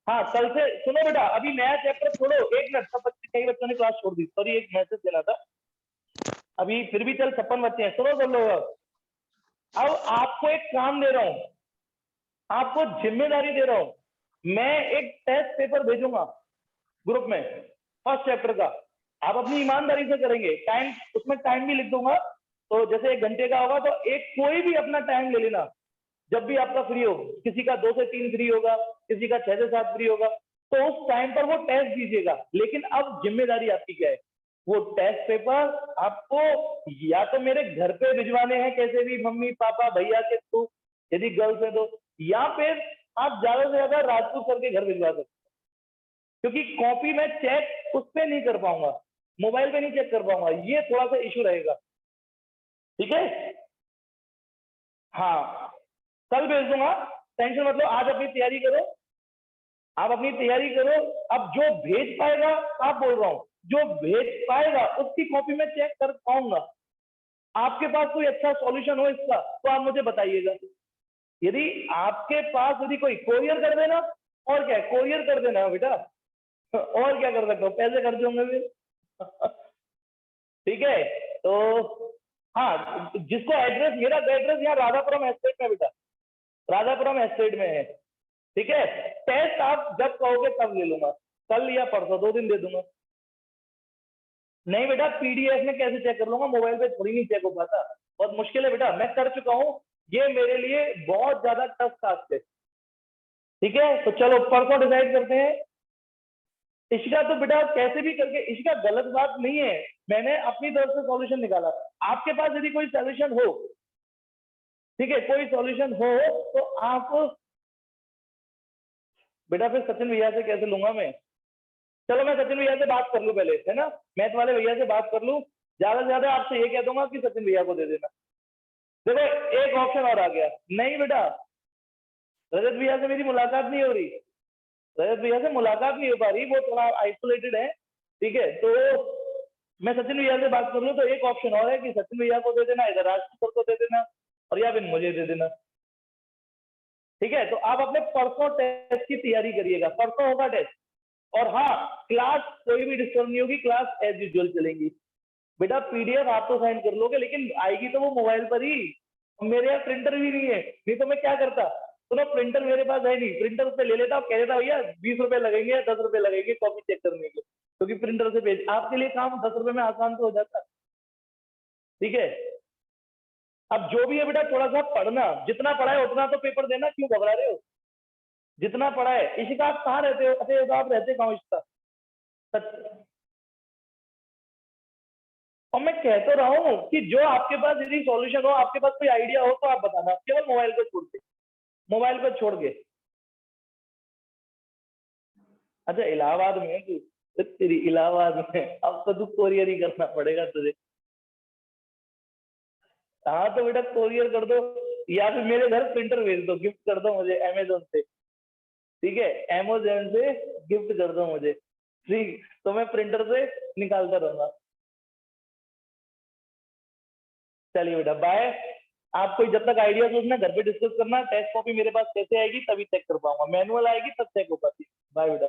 हाँ कल से सुनो बेटा, अभी नया चैप्टर छोड़ो, 1 मिनट, सब बच्चे, कई बच्चों ने क्लास छोड़ दी, सॉरी एक मैसेज देना था। अभी फिर भी चल 56 बच्चे हैं, सुनो सब लोग। अब आपको एक काम दे रहा हूं, आपको जिम्मेदारी दे रहा हूं, मैं एक टेस्ट पेपर भेजूंगा ग्रुप में फर्स्ट चैप्टर का, आप अपनी ईमानदारी से करेंगे, टाइम उसमें टाइम भी लिख दूंगा। तो जैसे 1 घंटे का होगा तो एक कोई भी अपना टाइम ले लेना जब भी आपका फ्री हो, किसी का 2 से 3 फ्री होगा, किसी का 6 से 7 फ्री होगा, तो उस टाइम पर वो टेस्ट दीजिएगा। लेकिन अब जिम्मेदारी आपकी क्या है? वो टेस्ट पेपर आपको या तो मेरे घर पे भिजवाने हैं, कैसे भी मम्मी पापा भैया के थ्रू यदि गर्ल्स है तो, या फिर आप ज्यादा से ज्यादा राजपूत सर के घर भिजवा सकते, क्योंकि कॉपी में चेक उस पर नहीं कर पाऊंगा, मोबाइल पे नहीं चेक कर पाऊंगा, ये थोड़ा सा इशू रहेगा। ठीक है, हाँ कल भेज दूंगा, टेंशन मतलब, आज अपनी तैयारी करो, आप अपनी तैयारी करो। अब जो भेज पाएगा, आप बोल रहा हूं, जो भेज पाएगा उसकी कॉपी में चेक कर पाऊंगा। आपके पास कोई अच्छा सॉल्यूशन हो इसका तो आप मुझे बताइएगा। यदि आपके पास यदि कोई कोरियर कर देना, और क्या है, कोरियर कर देना बेटा, और क्या कर सकता हूँ, पैसे खर्च होंगे फिर। ठीक है, तो हाँ जिसको एड्रेस, मेरा एड्रेस यहाँ राधापुरम एस्टेट में बेटा, राधापुरम एस्टेट में है। ठीक है, टेस्ट आप जब कहोगे तब ले लूंगा, कल या परसों, 2 दिन दे दूंगा। नहीं बेटा पीडीएफ में कैसे चेक कर लूंगा, मोबाइल पे थोड़ी नहीं चेक हो पाता, बहुत मुश्किल है बेटा, मैं कर चुका हूँ, ये मेरे लिए बहुत ज्यादा टफ टास्क है। ठीक है, तो चलो परसों डिसाइड करते हैं। इसका तो बेटा कैसे भी करके, इसका गलत बात नहीं है, मैंने अपनी तरफ से सॉल्यूशन निकाला। आपके पास यदि कोई सॉल्यूशन हो, ठीक है, कोई सॉल्यूशन हो तो आप बेटा, फिर सचिन भैया से कैसे लूंगा मैं? चलो मैं सचिन भैया से बात कर लूं पहले, है ना, मैथ वाले भैया से बात कर लूं, ज्यादा से ज्यादा आपसे ये कह दूंगा कि सचिन भैया को दे देना। देखो एक ऑप्शन और आ गया, नहीं बेटा रजत भैया से मेरी मुलाकात नहीं हो रही, रजत भैया से मुलाकात नहीं हो पा रही, वो थोड़ा आइसोलेटेड है, ठीक है। तो मैं सचिन भैया से बात कर लूं तो एक ऑप्शन और है कि सचिन भैया को दे देना, इधर राजकुमार को दे देना, और या फिर मुझे दे देना, ठीक है। तो आप अपने परसों टेस्ट की तैयारी करिएगा, परसों होगा टेस्ट। और हाँ, क्लास कोई भी डिस्टर्ब नहीं होगी, क्लास एज यूजुअल चलेंगी। बेटा पीडीएफ आप तो साइन कर लोगे, लेकिन आएगी तो वो मोबाइल पर ही। मेरे यहाँ प्रिंटर भी नहीं है, नहीं तो मैं क्या करता, सुनो प्रिंटर मेरे पास है नहीं, प्रिंटर पे ले लेता और कह देता भैया 20 रुपए लगेंगे या 10 रुपए लगेंगे कॉपी चेक करने के, क्योंकि प्रिंटर से भेज, आपके लिए काम 10 रुपए में आसान तो हो जाता, ठीक है। अब जो भी है बेटा थोड़ा सा पढ़ना, जितना पढ़ा है उतना तो पेपर देना, क्यों घबरा रहे हो, जितना पढ़ा है। इशिका आप कहाँ रहते हो, अच्छा आप रहते कहाँ हो इशिका? और मैं कह तो रहा हूँ कि जो आपके पास यदि सॉल्यूशन हो, आपके पास कोई आइडिया हो तो आप बताना, केवल मोबाइल को छोड़ के, मोबाइल को छोड़ के। अच्छा इलाहाबाद में है तू, तो तेरी इलाहाबाद में अब तो तू कोरियर ही करना पड़ेगा तुझे। हाँ तो बेटा कोरियर कर दो, या फिर मेरे घर प्रिंटर भेज दो, गिफ्ट कर दो मुझे अमेजोन से, ठीक है, अमेजोन से गिफ्ट कर दो मुझे, ठीक, तो मैं प्रिंटर से निकालता रहूंगा। चलिए बेटा बाय। आप कोई जब तक आइडिया सोचना घर पे डिस्कस करना, टेस्ट कॉपी मेरे पास कैसे आएगी तभी चेक कर पाऊंगा, मैनुअल आएगी तब चेक हो पाती। बाय बेटा।